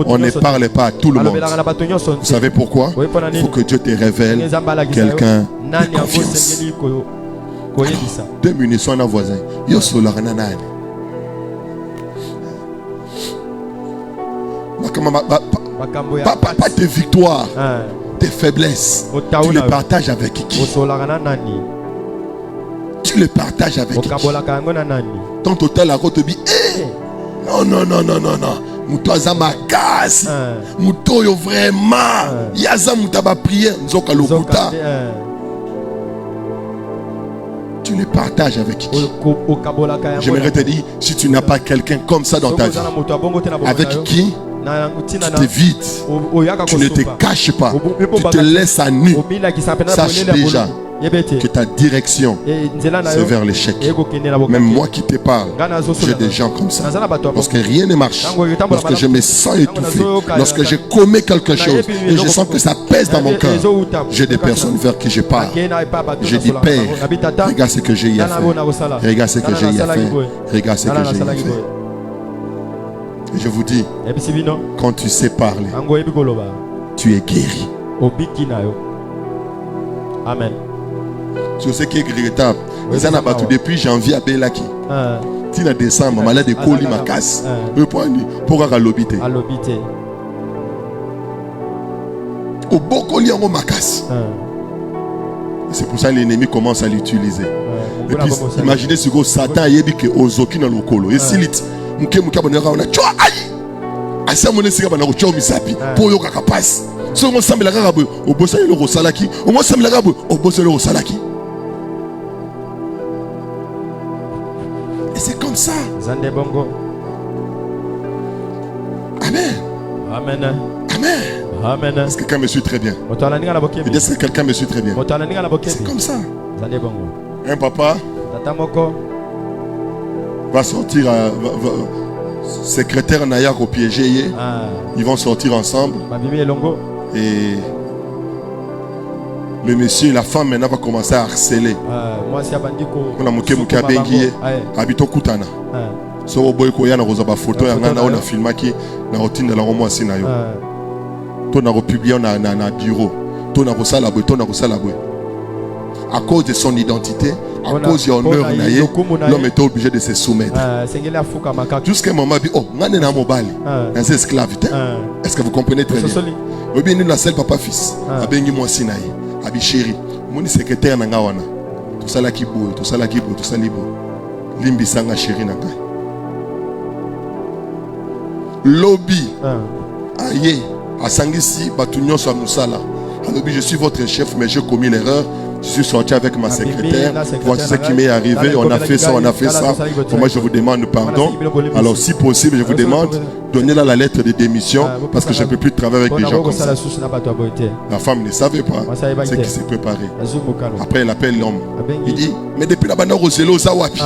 On ne parle pas à tout le monde. Vous savez pourquoi? Il faut que Dieu te révèle quelqu'un de confiance. Alors, 2 minutes, on a un voisin. Pas tes victoires, tes faiblesses. Tu les partages avec qui? Tu les partages avec qui? Ton total à côté dit, non, non, non, non, non, non. Moutoaza makasi. Moutoyo vraiment. Yaza moutaba prière. Nzoka lokuta. Tu les partages avec qui? J'aimerais te dire, si tu n'as pas quelqu'un comme ça dans ta vie, avec qui tu t'évites, tu ne te caches pas, tu te laisses à nu, sache déjà que ta direction c'est vers l'échec. Même moi qui te parle, j'ai des gens comme ça. Lorsque rien ne marche, lorsque je me sens étouffé, lorsque je commets quelque chose et je sens que ça pèse dans mon cœur, j'ai des personnes vers qui je parle. Je dis, Père, regarde ce que j'ai eu à faire. Regarde ce que j'ai eu à faire. Regarde ce que j'ai eu à faire. Et je vous dis, quand tu sais parler, tu es guéri. Amen. Sur ce qui est regrettable, depuis janvier à Belaki, si en décembre, malade de colis ma casse, pour l'obité. Au beau colis en ma casse. C'est pour ça que l'ennemi commence à l'utiliser. Et puis, imaginez ce que Satan a dit que Ozoki dans le colo. Et si muke bonera on a choa ayi asa mone sika bana ko choa misapi po yo kaka passe so on sambela kaka bo obosa le rosalaki on sambela kaka bo obosa le rosalaki. Et c'est comme ça. Zande bongo. Amen. Amen. Amen. Amen. Est-ce que quelqu'un me suit très bien? Est-ce que quelqu'un me suit très bien? C'est comme ça. Un papa va sortir secrétaire Naya au piégé. Ils vont sortir ensemble. Et le monsieur et la femme maintenant va commencer à harceler. On a moqué moqué bengié habito kutana. So boy ko yana roza ba photo ya ngana on a filmé qui na routine la romo asina yo. To na republier na bureau. To na rosala boy, to na rosala boy. À cause de son identité, à cause de l'honneur, l'homme était obligé de se soumettre. Jusqu'à un moment, oh, on est dans mobile, dans cette esclavité. Est-ce que vous comprenez très bien? Oui, bien, nous, la seule papa-fils, abengi moi sinaï, abi chéri, mon secrétaire n'a pas tout ça là qui bouille, tout ça là qui bouille, tout ça libre. Limbi sanga chéri n'a pas. Lobby, aïe, à Sangisi, Batunyon soit Moussala. Je suis votre chef, mais j'ai commis l'erreur. Je suis sorti avec ma secrétaire. Voici ce qui m'est arrivé. On a fait ça, on a fait ça. Moi, je vous demande pardon. Alors, si possible, je vous demande, donnez-la la lettre de démission parce que je ne peux plus travailler avec des gens comme ça. La femme ne savait pas ce qui s'est préparé. Après, elle appelle l'homme. Il dit, mais depuis la bande Roselo, Zawapi.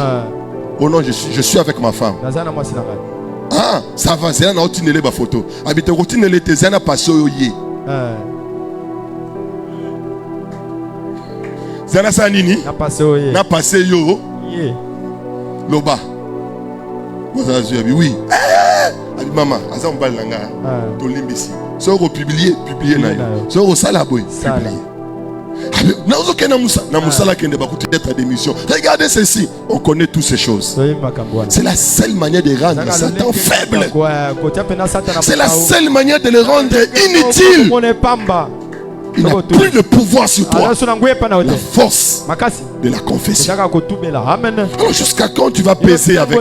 Oh non, je suis avec ma femme. Ah, ça va, c'est un autre photo. Habite routine les tes ana passé au yé. Zana sanini? Na passé au yé. Na passé yo. Yé. Loba. Oui. Abi maman, azam balanga. To limbisi. So ko publier na yo. So ko sala boy, publier. Regardez ceci, on connaît toutes ces choses. C'est la seule manière de rendre Satan faible. C'est la seule manière de le rendre inutile. Il n'a plus le pouvoir sur toi. La force de la confession. Alors jusqu'à quand tu vas peser avec?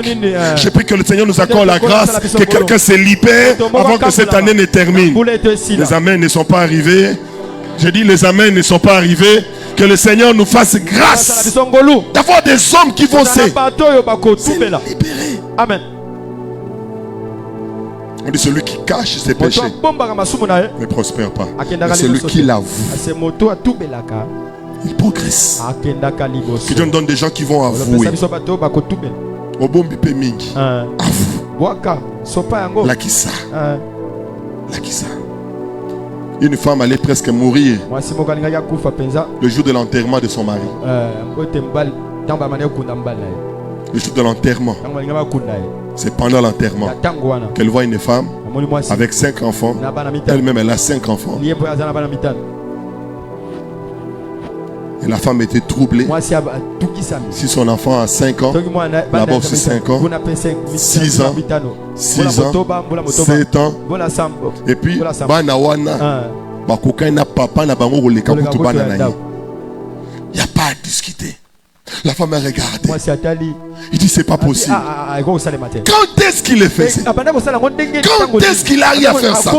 Je prie que le Seigneur nous accorde la grâce, que quelqu'un se libère avant que cette année ne termine. Les amens ne sont pas arrivés. Je dis les amens ne sont pas arrivés. Que le Seigneur nous fasse grâce d'avoir des hommes qui vont se libérer. Amen. On dit celui qui cache ses péchés ne prospère pas. Mais celui qui l'avoue, il progresse. Que Dieu nous donne des gens qui vont avouer. Obombi pe mingi. Avoue. Lakisa. Lakisa. Une femme allait presque mourir le jour de l'enterrement de son mari. Le jour de l'enterrement, c'est pendant l'enterrement qu'elle voit une femme avec 5 enfants. Elle-même, elle a 5 enfants. Et la femme était troublée. Si son enfant a 5 ans, là-bas c'est 5 ans, 6 ans, 6 ans, 7 ans. Et puis, Banawana, il n'y a pas à discuter. La femme a regardé. Il dit c'est pas possible. Quand est-ce qu'il le fait? Quand est-ce qu'il arrive à faire ça?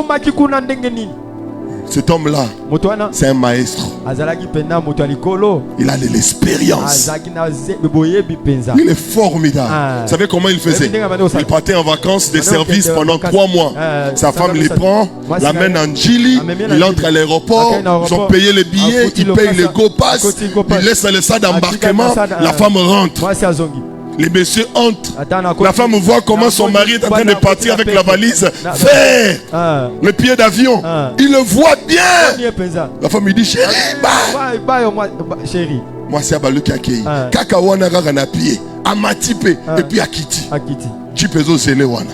Cet homme-là, c'est un maestro. Il a de l'expérience. Il est formidable. Vous savez comment il faisait? Il partait en vacances des services pendant 3 mois. Sa femme les prend, l'amène en Djili, il entre à l'aéroport, ils ont payé les billets, il paye les go pass, il laisse le sac d'embarquement, la femme rentre. Les messieurs entrent. La femme voit comment son mari est en train de partir avec la valise vers le pied d'avion. Il le voit bien. La femme lui dit chérie, moi c'est Abalu qui a accueilli. Kaka wana gaga na pied, amatipe et puis akiti. Jipezo zele wana.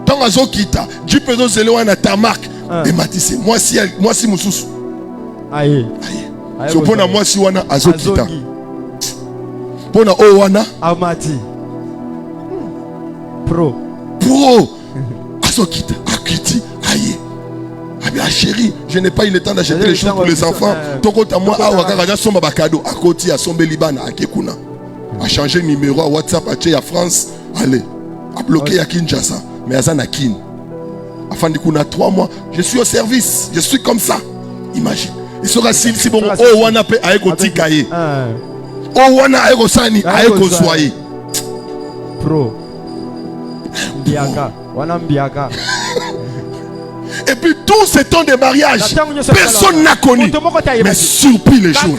Tant azo kita, jipezo zele wana ta marque et matisse. Moi si mususu. Aïe. So pona moi si wana azo kita. Pona owana amati pro asokita akiti aye abia chérie, je n'ai pas eu le temps d'acheter les choses pour les enfants. Tokota moi awa kaka somba ba cadeau akoti a sombe libana akekuna a changer numéro à WhatsApp à France, allez a bloqué à Kinshasa mais azana kin afin de kuna 3 mois je suis au service, je suis comme ça. Imagine il sera si bon owana pe aekoti kaye Owana aekosani aekoswaye pro Biaka wana Biaka. Et puis tout ce temps de mariage, personne n'a connu. Mais surpris les jours.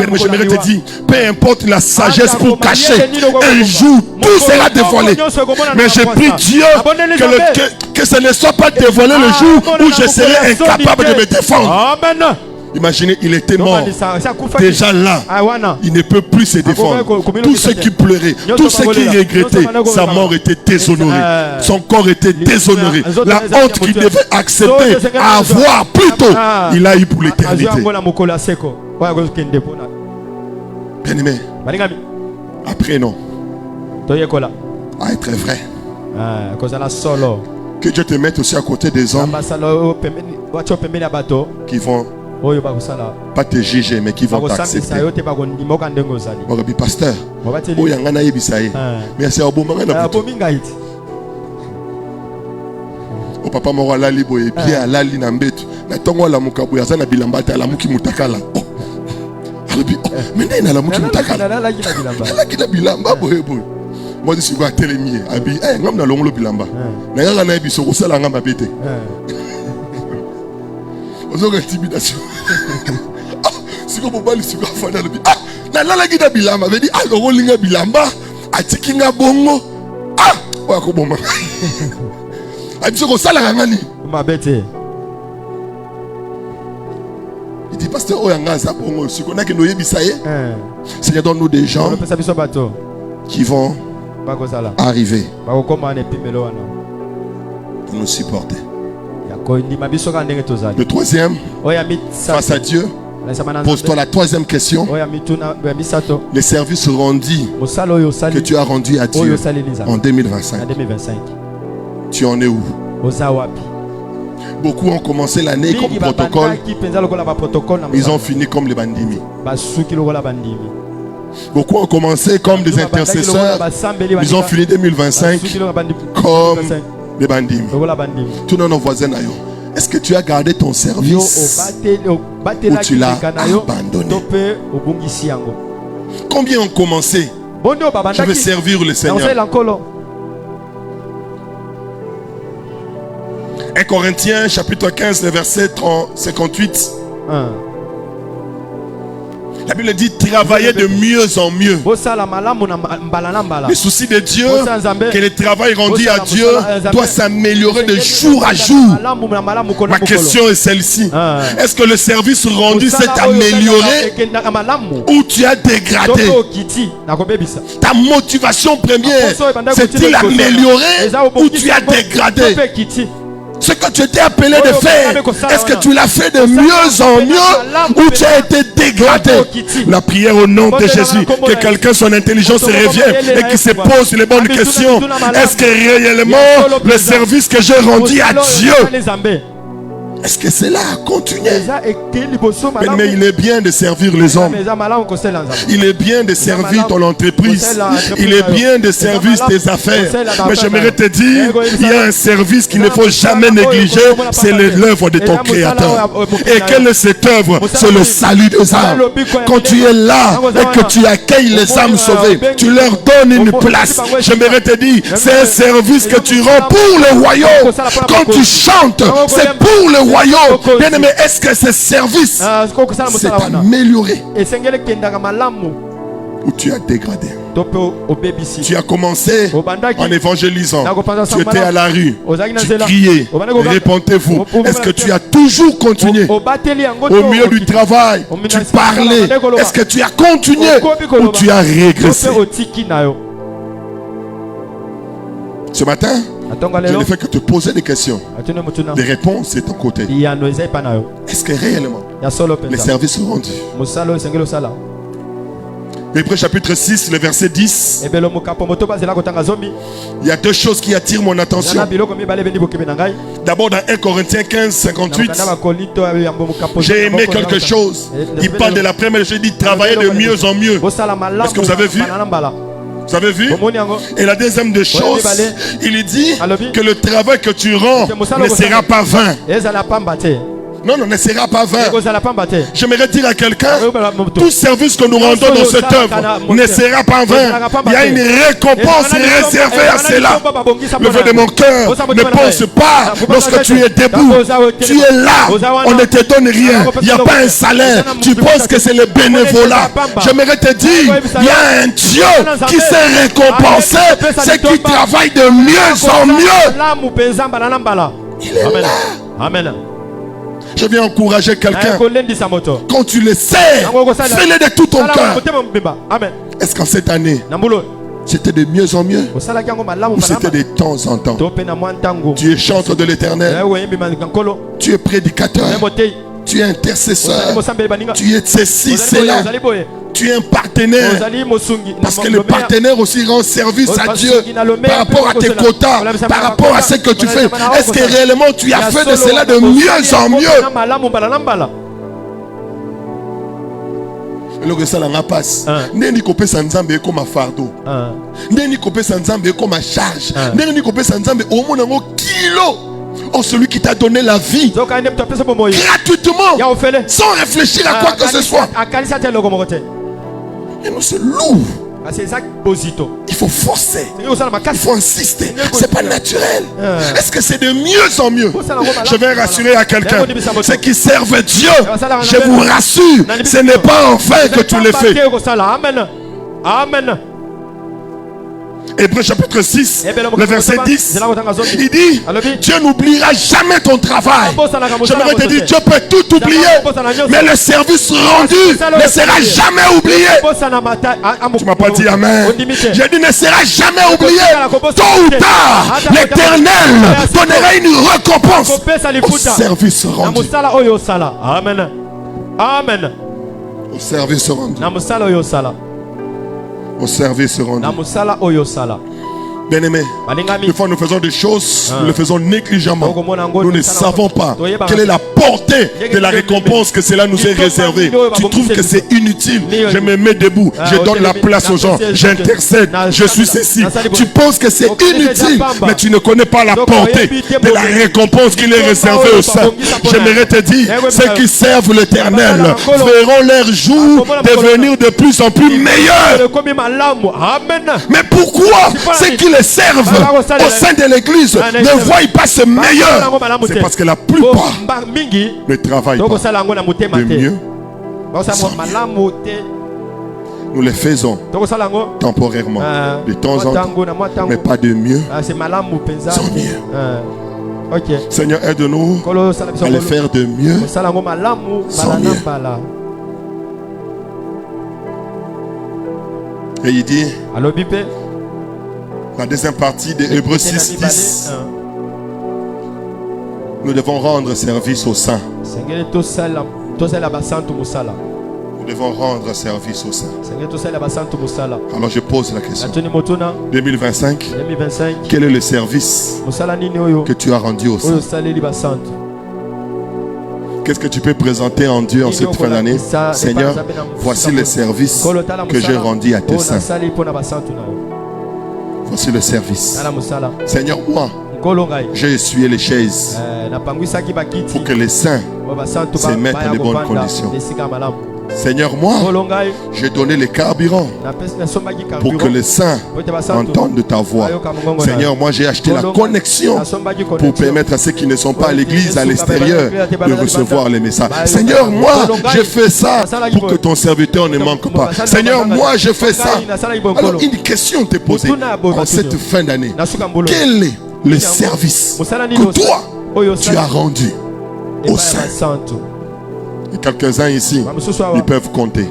Mais j'aimerais te dire, peu importe la sagesse pour cacher, un jour tout sera dévoilé. Mais je prie Dieu que ce ne soit pas dévoilé le jour où je serai incapable de me défendre. Amen. Imaginez, il était mort. Déjà là, il ne peut plus se défendre. Tous ceux qui pleuraient, tous ceux qui regrettaient, sa mort était déshonorée. Son corps était déshonoré. La honte qu'il devait accepter, avoir plus tôt, il a eu pour l'éternité. Bien-aimé, après non, à être vrai. Que Dieu te mette aussi à côté des hommes qui vont pas te juger mais qui vont t'accepter. Pasteur, merci à au papa moko alali boye bien alali na mbetu na tongo la mukabu ya sana bilamba ta la muki mutakala alabi mais na la muki mutakala la kila bilamba boye boye moi je suis quoi télémier abi ngam na longolo bilamba na yaka na biso ko sala ngam babete ozo intimidation siko bobali siko fana lobi na la kila bilamba veut dire longolo linga bilamba atikinga bongo. Ah, ouais, comment bon. Adiko sala ngani. Mabete. Il dit pasteur oyanga za bongo si qu'on a que nous yebisaye. Seigneur, donne-nous des gens qui vont arriver pour nous supporter. Le troisième, face à Dieu, pose-toi la troisième question. Les services rendus que tu as rendus à Dieu en 2025. Tu en es où? Beaucoup ont commencé l'année comme protocole. Ils ont fini comme les bandimi. Beaucoup ont commencé comme des intercesseurs. Ils ont fini 2025 comme des bandits. Tous nos voisins, est-ce que tu as gardé ton service ou tu l'as abandonné? Combien ont commencé? Je vais servir le Seigneur. 1 Corinthiens chapitre 15, le verset 58. La Bible dit travailler de mieux en mieux. Le souci de Dieu, que le travail rendu à Dieu doit s'améliorer de jour à jour. Ma question est celle-ci. Est-ce que le service rendu s'est amélioré ou tu as dégradé? Ta motivation première s'est-il améliorée ou tu as dégradé? Ce que tu étais appelé de faire, est-ce que tu l'as fait de mieux en mieux ou tu as été dégradé? La prière au nom de Jésus, que quelqu'un son intelligence revient et qui se pose les bonnes questions. Est-ce que réellement le service que j'ai rendu à Dieu, est-ce que cela a continué? Mais il est bien de servir les hommes. Il est bien de servir ton entreprise. Il est bien de servir tes affaires. Mais j'aimerais te dire, il y a un service qu'il ne faut jamais négliger. C'est l'œuvre de ton Créateur. Et quelle est cette œuvre? C'est le salut des âmes. Quand tu es là et que tu accueilles les âmes sauvées, tu leur donnes une place. J'aimerais te dire, c'est un service que tu rends pour le royaume. Quand tu chantes, c'est pour le royaume. Bien aimé, est-ce que ce service s'est amélioré ou tu as dégradé? Tu as commencé en évangélisant. Tu étais à la rue. Tu criais. Répondez-vous. Est-ce que tu as toujours continué? Au milieu du travail, tu parlais. Est-ce que tu as continué ou tu as régressé? Ce matin, je ne fais que te poser des questions. Les réponses, c'est ton côté. Est-ce que réellement les services sont rendus? Hébreux chapitre 6, le verset 10. Il y a deux choses qui attirent mon attention. D'abord dans 1 Corinthiens 15, 58. J'ai aimé quelque chose. Il parle de la première chose, il dit travailler de mieux en mieux. Est-ce que vous avez vu? Vous avez vu? Et la deuxième des choses, il dit que le travail que tu rends ne sera pas vain. Non, ne sera pas vain. J'aimerais dire à quelqu'un, tout service que nous rendons dans cette œuvre ne sera pas vain. Il y a une récompense réservée à cela. Le vœu de mon cœur, ne pense pas lorsque tu es debout. Tu es là, on ne te donne rien. Il n'y a pas un salaire. Tu penses que c'est le bénévolat. J'aimerais te dire, il y a un Dieu qui s'est récompensé, c'est qui travaille de mieux en mieux. Il est là. Amen. Je viens encourager quelqu'un. Quand tu le sers, fais-le de tout ton cœur. Est-ce qu'en cette année, c'était de mieux en mieux ou c'était de temps en temps? Tu es chanteur de l'Éternel. Tu es prédicateur. Tu es intercesseur. Tu es ceci, cela. Tu es un partenaire. Parce que le partenaire aussi rend service à Dieu par rapport à tes quotas, par rapport à ce que tu fais. Est-ce que réellement tu as fait de cela de mieux en mieux? Le ça la passe. Neni kopé sanzambe comme un fardeau. Neni kopé sanzambe comme un charge. Neni kopé sanzambe au moins un kilo. Oh, celui qui t'a donné la vie gratuitement, sans réfléchir à quoi que ce soit. Et nous, c'est lourd. Il faut forcer. Il faut insister. C'est pas naturel. Est-ce que c'est de mieux en mieux? Je vais rassurer à quelqu'un. Ceux qui servent Dieu, je vous rassure, ce n'est pas en vain que tu le fais. Amen. Amen. Hébreux chapitre 6, le verset 10. Il dit, Dieu n'oubliera jamais ton travail. J'aimerais te dire, Dieu peut tout oublier, mais le service rendu ne sera jamais oublié. Tu m'as pas dit amen. J'ai dit, ne sera jamais oublié. Tôt ou tard, l'Éternel donnera une récompense au service rendu. Amen. Amen. Au service rendu. Au service rendu. Bien-aimés, des fois nous faisons des choses, nous le faisons négligemment. Nous ne savons pas quelle est la portée de la récompense que cela nous est réservé. Tu trouves que c'est inutile. Je me mets debout, je donne la place aux gens, j'intercède, je suis ceci. Tu penses que c'est inutile, mais tu ne connais pas la portée de la récompense qu'il est réservée au sein. J'aimerais te dire, ceux qui servent l'Éternel verront leur jour devenir de plus en plus meilleurs. Mais pourquoi ceux qui les servent au sein de l'église ne voient pas ce meilleur? C'est parce que la plupart ne travaillent pas de mieux. Nous les faisons temporairement, de temps en temps, mais pas de mieux sans mieux. Seigneur, aide-nous à les faire de mieux sans mieux. Et il dit, la deuxième partie de Hébreux 6, 10, nous devons rendre service au saint. Nous devons rendre service au saint. Alors je pose la question. 2025, quel est le service que tu as rendu au saint? Qu'est-ce que tu peux présenter en Dieu en cette fin d'année? Seigneur, voici le service que j'ai rendu à tes saints. Voici le service. Seigneur, moi, j'ai essuyé les chaises pour que les saints se mettent dans de bonnes conditions. Seigneur, moi, j'ai donné les carburants pour que les saints entendent ta voix. Seigneur, moi, j'ai acheté la connexion pour permettre à ceux qui ne sont pas à l'église, à l'extérieur, de recevoir les messages. Seigneur, moi, j'ai fait ça pour que ton serviteur ne manque pas. Seigneur, moi, j'ai fait ça. Alors, une question t'est posée en cette fin d'année. Quel est le service que toi, tu as rendu au saint? Et quelques-uns ici, ils peuvent compter.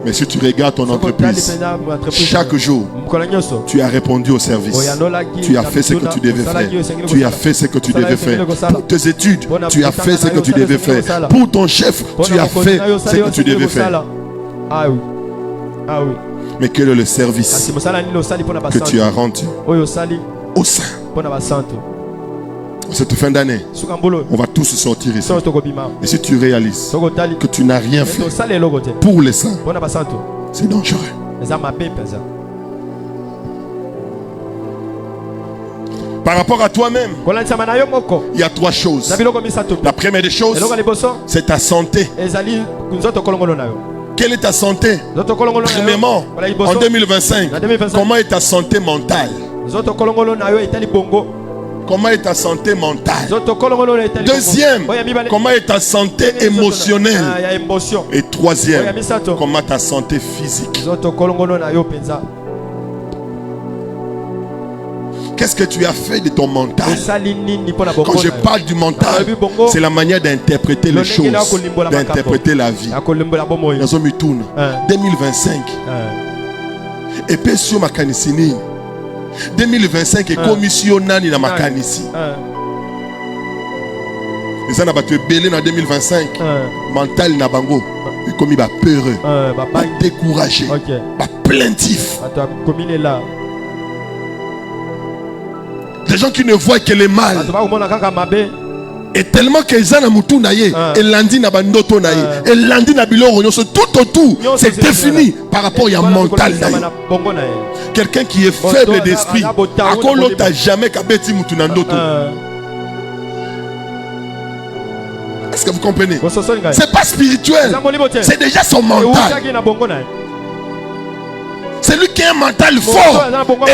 Mais si tu regardes ton entreprise, chaque jour, tu as répondu au service. Tu as fait ce que tu devais faire. Tu as fait ce que tu devais faire. Pour tes études, tu as fait ce que tu devais faire. Pour ton chef, tu as fait ce que tu devais faire. Mais quel est le service que tu as rendu au sein? Cette fin d'année, on va tous sortir ici. Et si tu réalises que tu n'as rien fait pour les saints, c'est dangereux. Par rapport à toi-même, il y a trois choses. La première des choses, c'est ta santé. Quelle est ta santé? Premièrement, en 2025, comment est ta santé mentale? Comment est ta santé mentale? Deuxième, comment est ta santé émotionnelle? Et troisième, comment ta santé physique? Qu'est-ce que tu as fait de ton mental? Quand je parle du mental, c'est la manière d'interpréter les choses, d'interpréter la vie. 2025. Et puis sur ma canisini. 2025 est commissionnani dans ma canisi. Et ça n'a pas été belé en 2025. Mental n'a bango. Et comme il va peureux, va découragé, va plaintif. Des gens qui ne voient que les mal. Et tellement que les gens naye et lundi na bandoto naye et lundi na biloro tout autour c'est défini par rapport à mental naye. Quelqu'un qui est faible d'esprit akolo ta jamais kabeti mutu na ndoto. Est-ce que vous comprenez? C'est pas spirituel, c'est déjà son mental. C'est lui qui a un mental fort.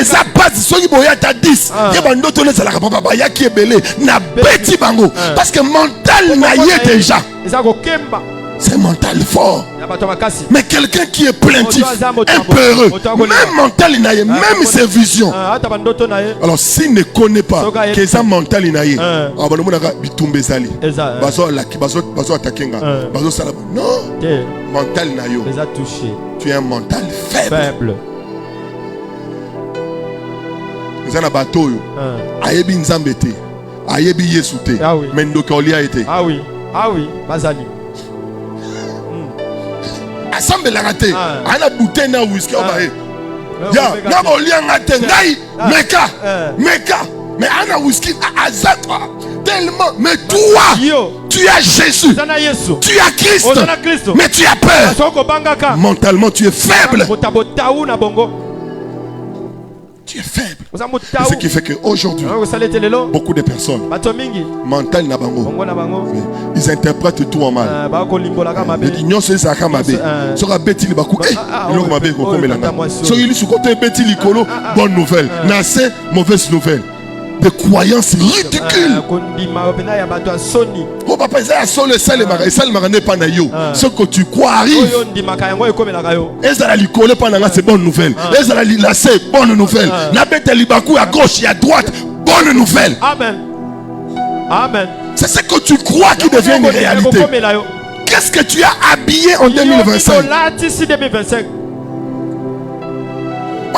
Et ça passe, ceux qui boyent à 10. Il y a bandoto ne s'ala papa ya qui est belé na beti bango parce que mental na yé déjà. c'est mental fort. Mais quelqu'un qui est plaintif, impéreux, même mental il n'a même ses visions. Alors s'il ne connaît pas que ça mental il n'a non, mental il n'a tu es un mental faible. Nzana bato yo ayebi nzambe te ayebi Yesu te mais ndoka olia ete bazali assemble la raté ana bouteille na whisky obaye ya na olia ngate ngai meka mais ana whisky azakwa tellement mais toi tu as Jésus, tu as Christ, mais tu as peur. Mentalement tu es faible. Tu es faible. Ce qui fait qu'aujourd'hui, beaucoup de personnes, mental n'a pas ils interprètent tout en mal. Ils disent non, c'est ça qui m'a dit. Sera bêtis les bakou. Il m'a dit qu'on met la main. Soit il sous côté bêtis l'icolo. Bonne nouvelle. Nassé mauvaise nouvelle. De croyances ridicules. Oh papa, ça le sel n'est pas naïo. Ce que tu crois arrive. Et ça la coller pendant là, c'est bonne nouvelle. Et ça la lasser, bonne nouvelle. La bête libakou à gauche et à droite, bonne nouvelle. Amen. Amen. C'est ce que tu crois qui devient une réalité. Qu'est-ce que tu as habillé en 2025?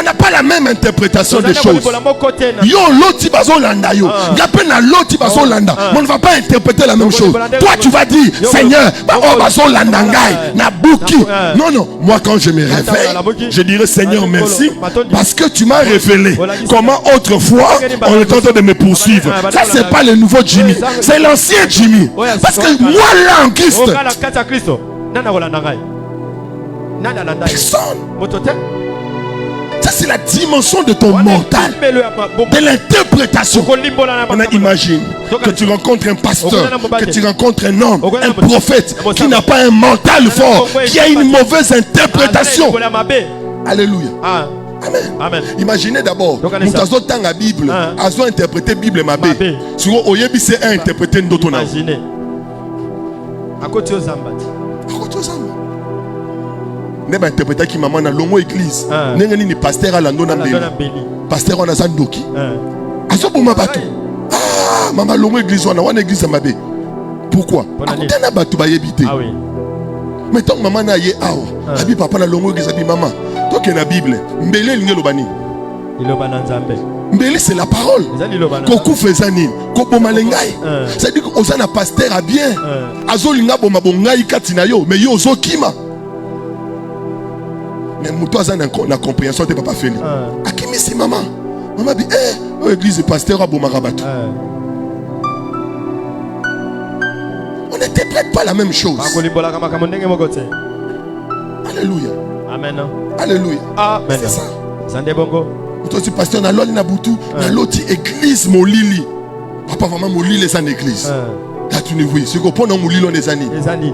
On n'a pas la même interprétation des choses. Yo l'auti bazo landa yo. Yapena l'auti bazo landa. On ne va pas interpréter la même chose. Toi tu vas dire Seigneur, bazo landa ngai na buki. Non, moi quand je me réveille, je dirais Seigneur merci parce que tu m'as révélé comment autrefois on est en train de me poursuivre. Ça c'est pas le nouveau Jimmy, c'est l'ancien Jimmy. Parce que moi là en Christ, personne. Ça c'est la dimension de ton mental, de l'interprétation. On imagine que tu rencontres un pasteur, que tu rencontres un homme, un prophète qui n'a pas un mental fort, qui a une mauvaise interprétation. Alléluia. Amen. Imaginez d'abord, nous avons tant la Bible, avons interprété Bible mabé. Si vous avez interprété d'autres. Imaginez. À côté aux ambates. Ne ba interpréter qui maman na longo église nenga ni pasteur ala ndona mbeli pasteur ona zandoki azoboma bato mama longo église wana église mabe pourquoi akutana bato bayebite mais tant maman na ye awa abi papa na longo église abi maman to ke na bible mbele lingelo bani iloba na nzambe mbele c'est la parole koku fezani ko boma lengai c'est dit que ozana pasteur a bien azolinga boma bongai katina yo mais yo ozokima. Mais toi, la compréhension de papa Feli. Akimi c'est maman. Maman dit, l'église pasteur à Bomarabat. On n'interprète pas la même chose. Alléluia. Amen. Alléluia. Amen. C'est ça. Sande bongo. Toi, tu pasteur na loli na butu, na loti église molili. Papa vraiment molili les en église. Là tu ne vois, ce qu'on prend dans molili on les années. Les années.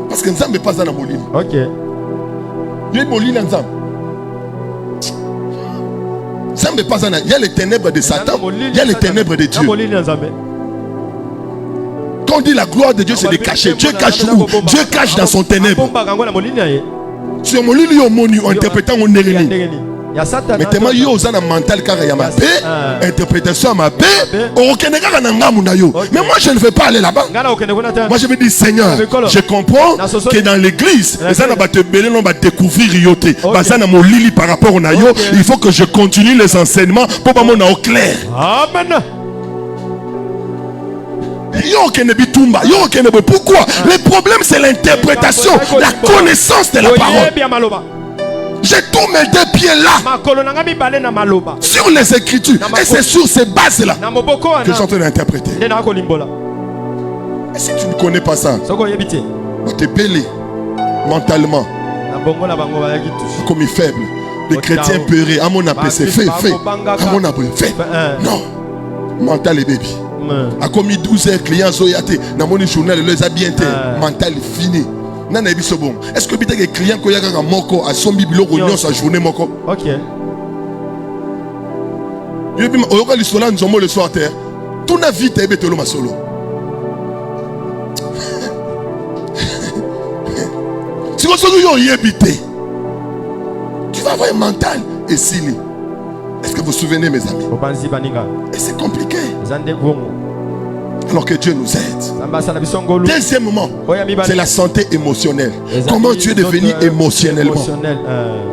Parce que Nzambe pas dans la molili. Ok. Il y a molili Nzambe. Nzambe pas dans. Il y a les ténèbres de Satan. Il y a les ténèbres de Dieu. Quand on dit la gloire de Dieu, c'est de cacher. Dieu cache où? Dieu cache dans son ténèbre. Sur molili au monu en interprétant mon néréni. Mais tellement yo osana mental car il y a ma paix, interprétation à ma paix, mais moi je ne veux pas aller là-bas. Moi je me dis Seigneur, je comprends que dans l'église, les gens vont découvrir yoté. Par rapport au nayo, il faut que je continue les enseignements pour pas mon au clair. Amen. Pourquoi? Le problème c'est l'interprétation, la connaissance de la parole. J'ai tous mes deux pieds là sur les écritures et c'est sur ces bases là que je suis en train d'interpréter. Et si tu ne connais pas ça, on te pèle mentalement comme il est faible. Les chrétiens peurés, à mon appel c'est fait, à mon appel fait. Non, mental et baby. A commis 12 heures clients zoyate dans mon journal les a bien été mental fini. Est-ce que les clients qui ont moko à son biblo réunion sa journée moko? Ok. Le soir terre. Tout na vite ebe tolo masolo. Tu vas avoir un mental et s'il. Est-ce que vous vous souvenez, mes amis? Et c'est compliqué. Alors que Dieu nous aide. Deuxièmement, c'est la santé émotionnelle. Comment tu es devenu émotionnellement?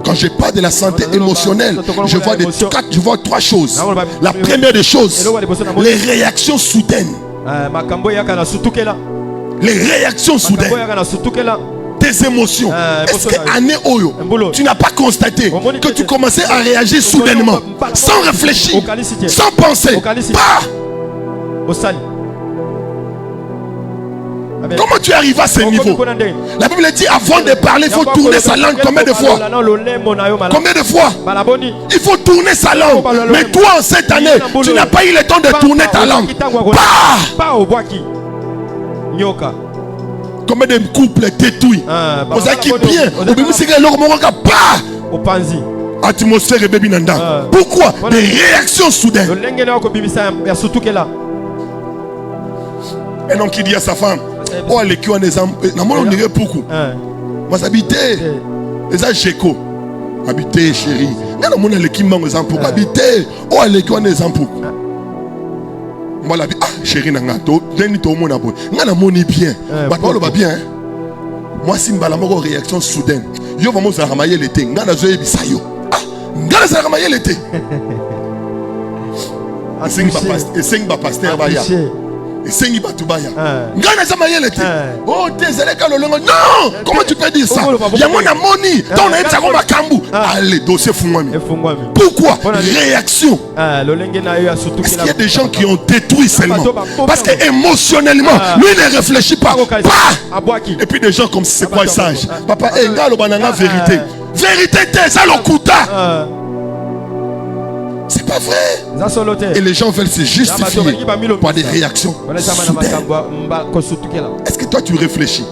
Quand je parle de la santé émotionnelle, je vois trois choses. La première des choses, les réactions soudaines. Les réactions soudaines. Tes émotions. Est-ce qu'année Oyo, tu n'as pas constaté que tu commençais à réagir soudainement, sans réfléchir, sans penser? Comment tu arrives à ce niveau? La Bible dit avant de parler, il faut tourner sa langue combien de fois? Combien de fois? Il faut tourner sa langue. Mais toi, en cette année, tu n'as pas eu le temps de tourner ta langue. Combien de couples détruits? Vous avez qui bien? Atmosphère et bébé nanda. Pourquoi? Des réactions soudaines. Un homme qui dit à sa femme, oh, elle est qui en exemple, on dirait beaucoup. Moi, habiter, les Ajeko, habiter, chérie. Non, mon elle est qui m'en exemple, habiter, oh, elle est qui en exemple. Moi, la vie, ah, chérie, nangato, deni to mon abon, n'a moni bien, bah, va bien. Moi, si m'bala mon réaction soudaine, yo vraiment ça ramailler l'été, n'a na zoé bisayo, ah, n'a ça ramailler l'été. Et cinq pasteur baya. Et c'est Batubaya. Oh, non! Comment tu peux dire ça? Il y a mon amoni. Allez, dossier fou-moi. Pourquoi? Réaction. Est-ce qu'il y a des gens qui ont détruit seulement? Parce qu'émotionnellement, lui ne réfléchit pas. Et puis des gens comme c'est quoi sage? Papa, vérité. Vérité, ça le coûta. C'est pas vrai. Et les gens veulent se justifier par des réactions soudaines. Est-ce que toi tu réfléchis?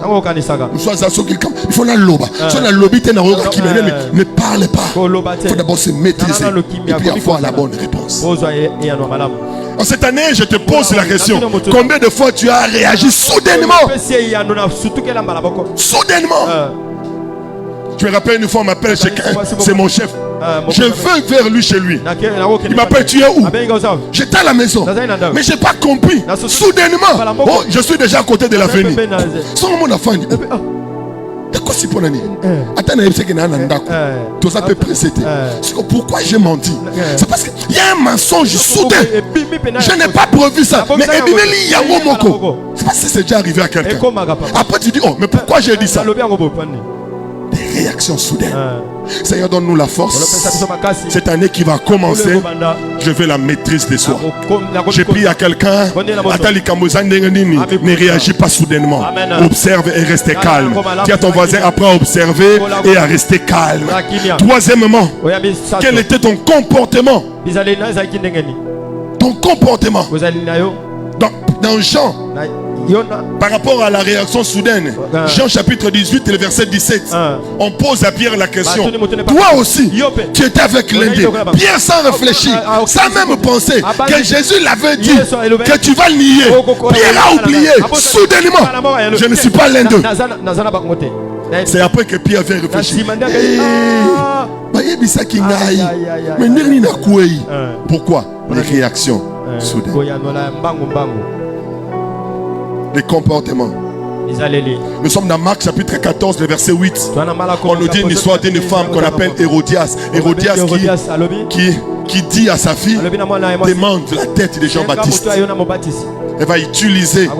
Il faut la loba. Soit la lobby qui ne parle pas. Il faut d'abord se maîtriser et puis avoir la bonne réponse. En cette année, je te pose la question. Combien de fois tu as réagi soudainement? Soudainement. Je me rappelle une fois, on m'appelle quelqu'un, c'est mon chef. Je veux vers lui chez lui. Il m'appelle, tu es où? J'étais à la maison. Mais je n'ai pas compris. Soudainement, oh, je suis déjà à côté de l'avenue. Sans mon enfant. Pourquoi j'ai menti? C'est parce qu'il y a un mensonge soudain. Je n'ai pas prévu ça. Mais c'est parce que c'est déjà arrivé à quelqu'un. Après tu dis, oh, mais pourquoi j'ai dit ça? Des réactions soudaines. Seigneur, donne-nous la force. Cette année qui va commencer, je veux la maîtrise de soi. J'ai pris à quelqu'un, ne réagis pas soudainement. Observe et reste calme. Dis à ton voisin, apprends à observer et à rester calme. Troisièmement, quel était ton comportement? Ton comportement. Dans Jean, par rapport à la réaction soudaine, Jean chapitre 18 et le verset 17, on pose à Pierre la question. Toi aussi, tu étais avec l'un d'eux. Pierre, sans réfléchir, sans même penser que Jésus l'avait dit, que tu vas le nier. Pierre a oublié soudainement. Je ne suis pas l'un d'eux. C'est après que Pierre vient réfléchir. Pourquoi? Les réactions soudaines. Les comportements. Nous sommes dans Marc chapitre 14, le verset 8. On nous dit une histoire d'une femme qu'on appelle Hérodias. Hérodias qui dit à sa fille, demande la tête de Jean-Baptiste. Elle va utiliser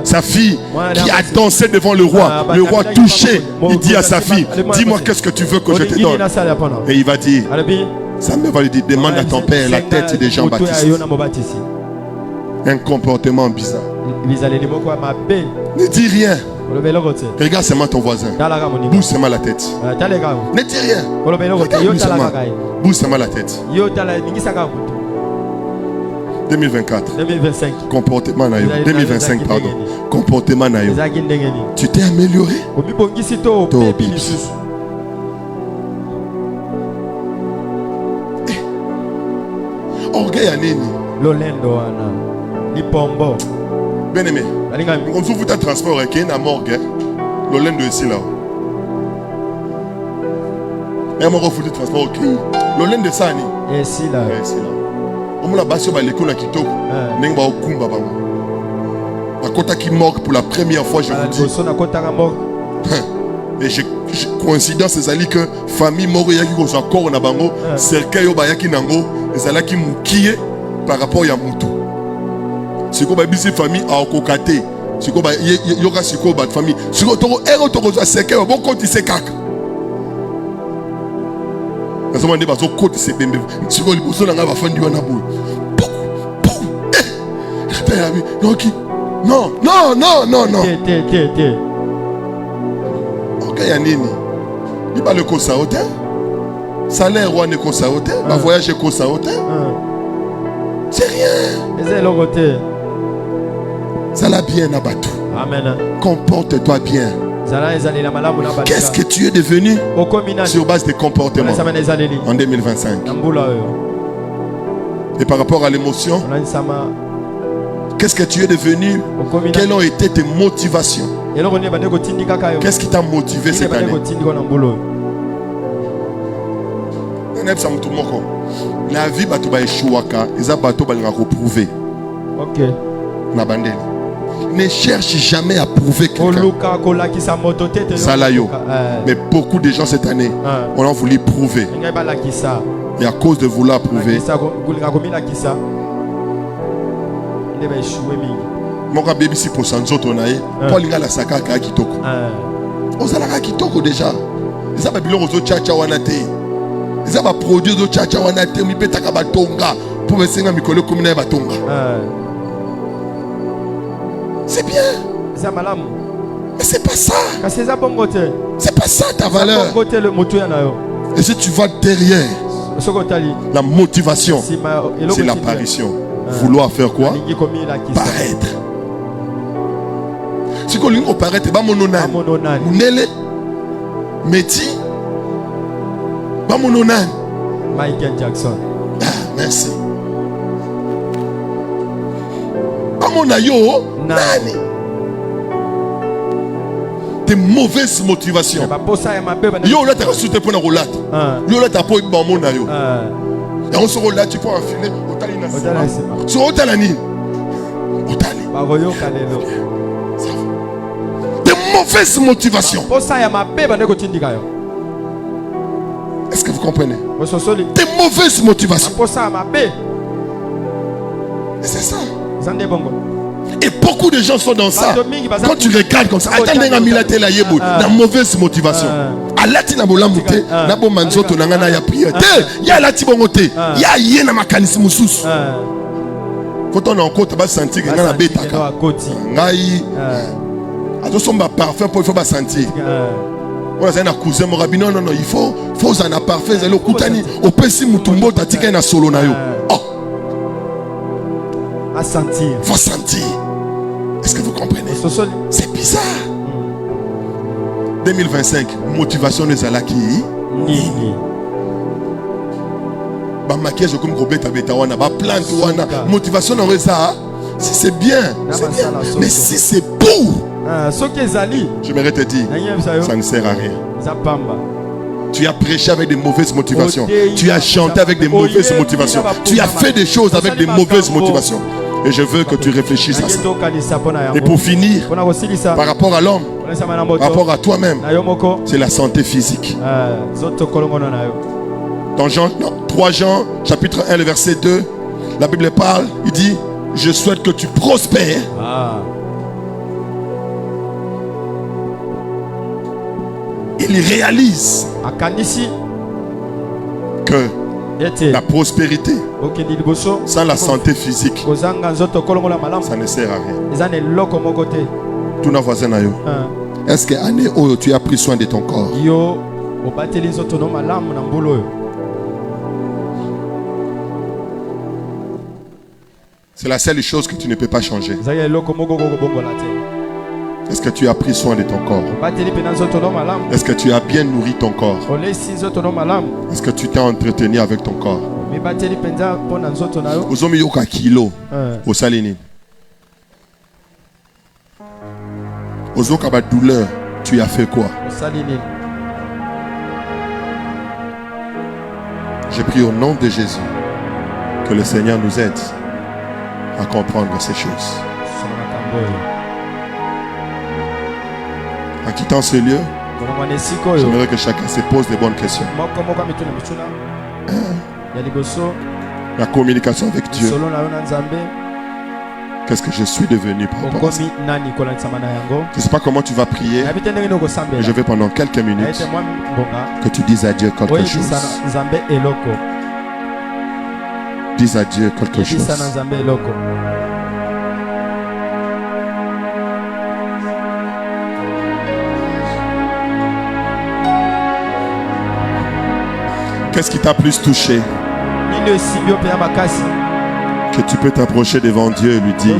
sa fille qui a dansé devant le roi. Le roi touché, il dit à sa fille, dis-moi qu'est-ce que tu veux que je te donne. Et il va dire, sa mère va lui dire, demande à ton père la tête de Jean-Baptiste. Un comportement bizarre. Ne dis rien. Regarde seulement ton voisin. Bouge seulement la tête. Ne dis rien. Bouge seulement la tête. 2024. 2025. Comportement naïo. 2025, pardon. Comportement naïo. Tu t'es amélioré. Orgueil à Nini. Bien aimé, on vous fait un transport qui est à morgue. L'olendo ici là. Et mon refus de transport, ok. L'olène de Sani. Et si là. Et si là. On m'a bassé à l'école à Kitoko. N'est pas au Kumba. La côte qui mort pour la première fois, je vous dis. Et coïncidence, c'est que famille mort yaki ko encore na bango, cercueil yo bayaki nango, ezalaki mukiye par rapport ya mutu. Siko ba bisi famille a kokate. Siko ba yoka siko ba famille. Siko toko ero toko za cercueil bon konti se kaka. Na soma ndeba zo konti se bembe. Siko liboso na nga ba fandi wana boy. Non, non, non, non, non. Ok, Yanini. Il va le cosa hôtel. Salaire ou ne cosa hôtel. Va voyager cosa hôtel. C'est rien. Ça l'a bien abattu. Amen. Comporte-toi bien. Qu'est-ce que tu es devenu sur base des comportements en 2025? Et par rapport à l'émotion, qu'est-ce que tu es devenu? Quelles ont été tes motivations? Qu'est-ce qui t'a motivé cette année? La vie va échouer. Les abattus vont reprouver. Ok. Ne cherche jamais à prouver quelqu'un. Mais beaucoup de gens cette année ont voulu prouver. Et à cause de vouloir prouver, mon bébé si pour Sanzoto nae, Paul inga la saka ka kitoko. Ozalaka kitoko déjà. Eza ba biloko zo chacha wana te. Eza ba produit zo chacha wana te mi petaka batonga pour besenga mikolo komina batonga. C'est bien. C'est malamu. Mais c'est pas ça. C'est pas ça ta valeur. Et si tu vas derrière la motivation, c'est l'apparition. Vouloir faire quoi? Paraître. Si vous voulez paraître, c'est mononan. Mounele, Meti, mononan. Michael Jackson. Ah, merci. Amonayo, nani. Des mauvaises motivations. Yo là t'as reçu tes points de roulade. Yo là t'as pas eu de bon nayo. Et on se roule là, tu peux enfiler au tali na. Sur au talani. Au tali. Des mauvaises motivations. Est-ce que vous comprenez? Des mauvaises motivations. Et c'est ça. Et beaucoup de gens sont dans ça. Quand tu regardes comme ça, attendez la milate la yebo, la mauvaise motivation. Alati na bolamute, na bo manzoto na ngana ya prière. Ya alati bongote, ya yena makanisi mususu. Quand on est en côte, on va sentir que ngana betaka. Ngai. Azo somba parfum pour il faut pas sentir. On a un cousin mon rabbi non non il faut un parfum zelo kutani au pesi mutumbo tatika na solo na yo. Oh. À sentir. Faut sentir. Est-ce que vous comprenez? C'est bizarre. 2025, motivation de Zalaki. Nini. Ba maquillage comme Robert Betawana, ba plante wana, motivation dans ça. Si c'est bien, c'est bien. Mais si c'est pour, je m'aurais te dire, ça ne sert à rien. Tu as prêché avec des mauvaises motivations. Tu as chanté avec des mauvaises motivations. Tu as fait des choses avec des mauvaises motivations. Et je veux que tu réfléchisses à ça. Et pour finir, par rapport à l'homme, par rapport à toi-même, c'est la santé physique. Dans 3 Jean, chapitre 1, le verset 2, la Bible parle, il dit, je souhaite que tu prospères. Il réalise que la prospérité sans la santé physique, ça ne sert à rien. Tout nos voisins, est-ce que année où tu as pris soin de ton corps? C'est la seule chose que tu ne peux pas changer. Est-ce que tu as pris soin de ton corps? Est-ce que tu as bien nourri ton corps? Est-ce que tu t'es entretenu avec ton corps? Ozomiyoka kilo osalini. Ozoka ba douleur, tu as fait quoi? Je prie au nom de Jésus que le Seigneur nous aide à comprendre ces choses. En quittant ce lieu, j'aimerais que chacun se pose des bonnes questions. La communication avec Dieu. Qu'est-ce que je suis devenu par rapport à ça? Je ne sais pas comment tu vas prier, mais je vais pendant quelques minutes que tu dises à Dieu quelque chose. Dis à Dieu quelque chose. Qu'est-ce qui t'a plus touché? Que tu peux t'approcher devant Dieu et lui dire: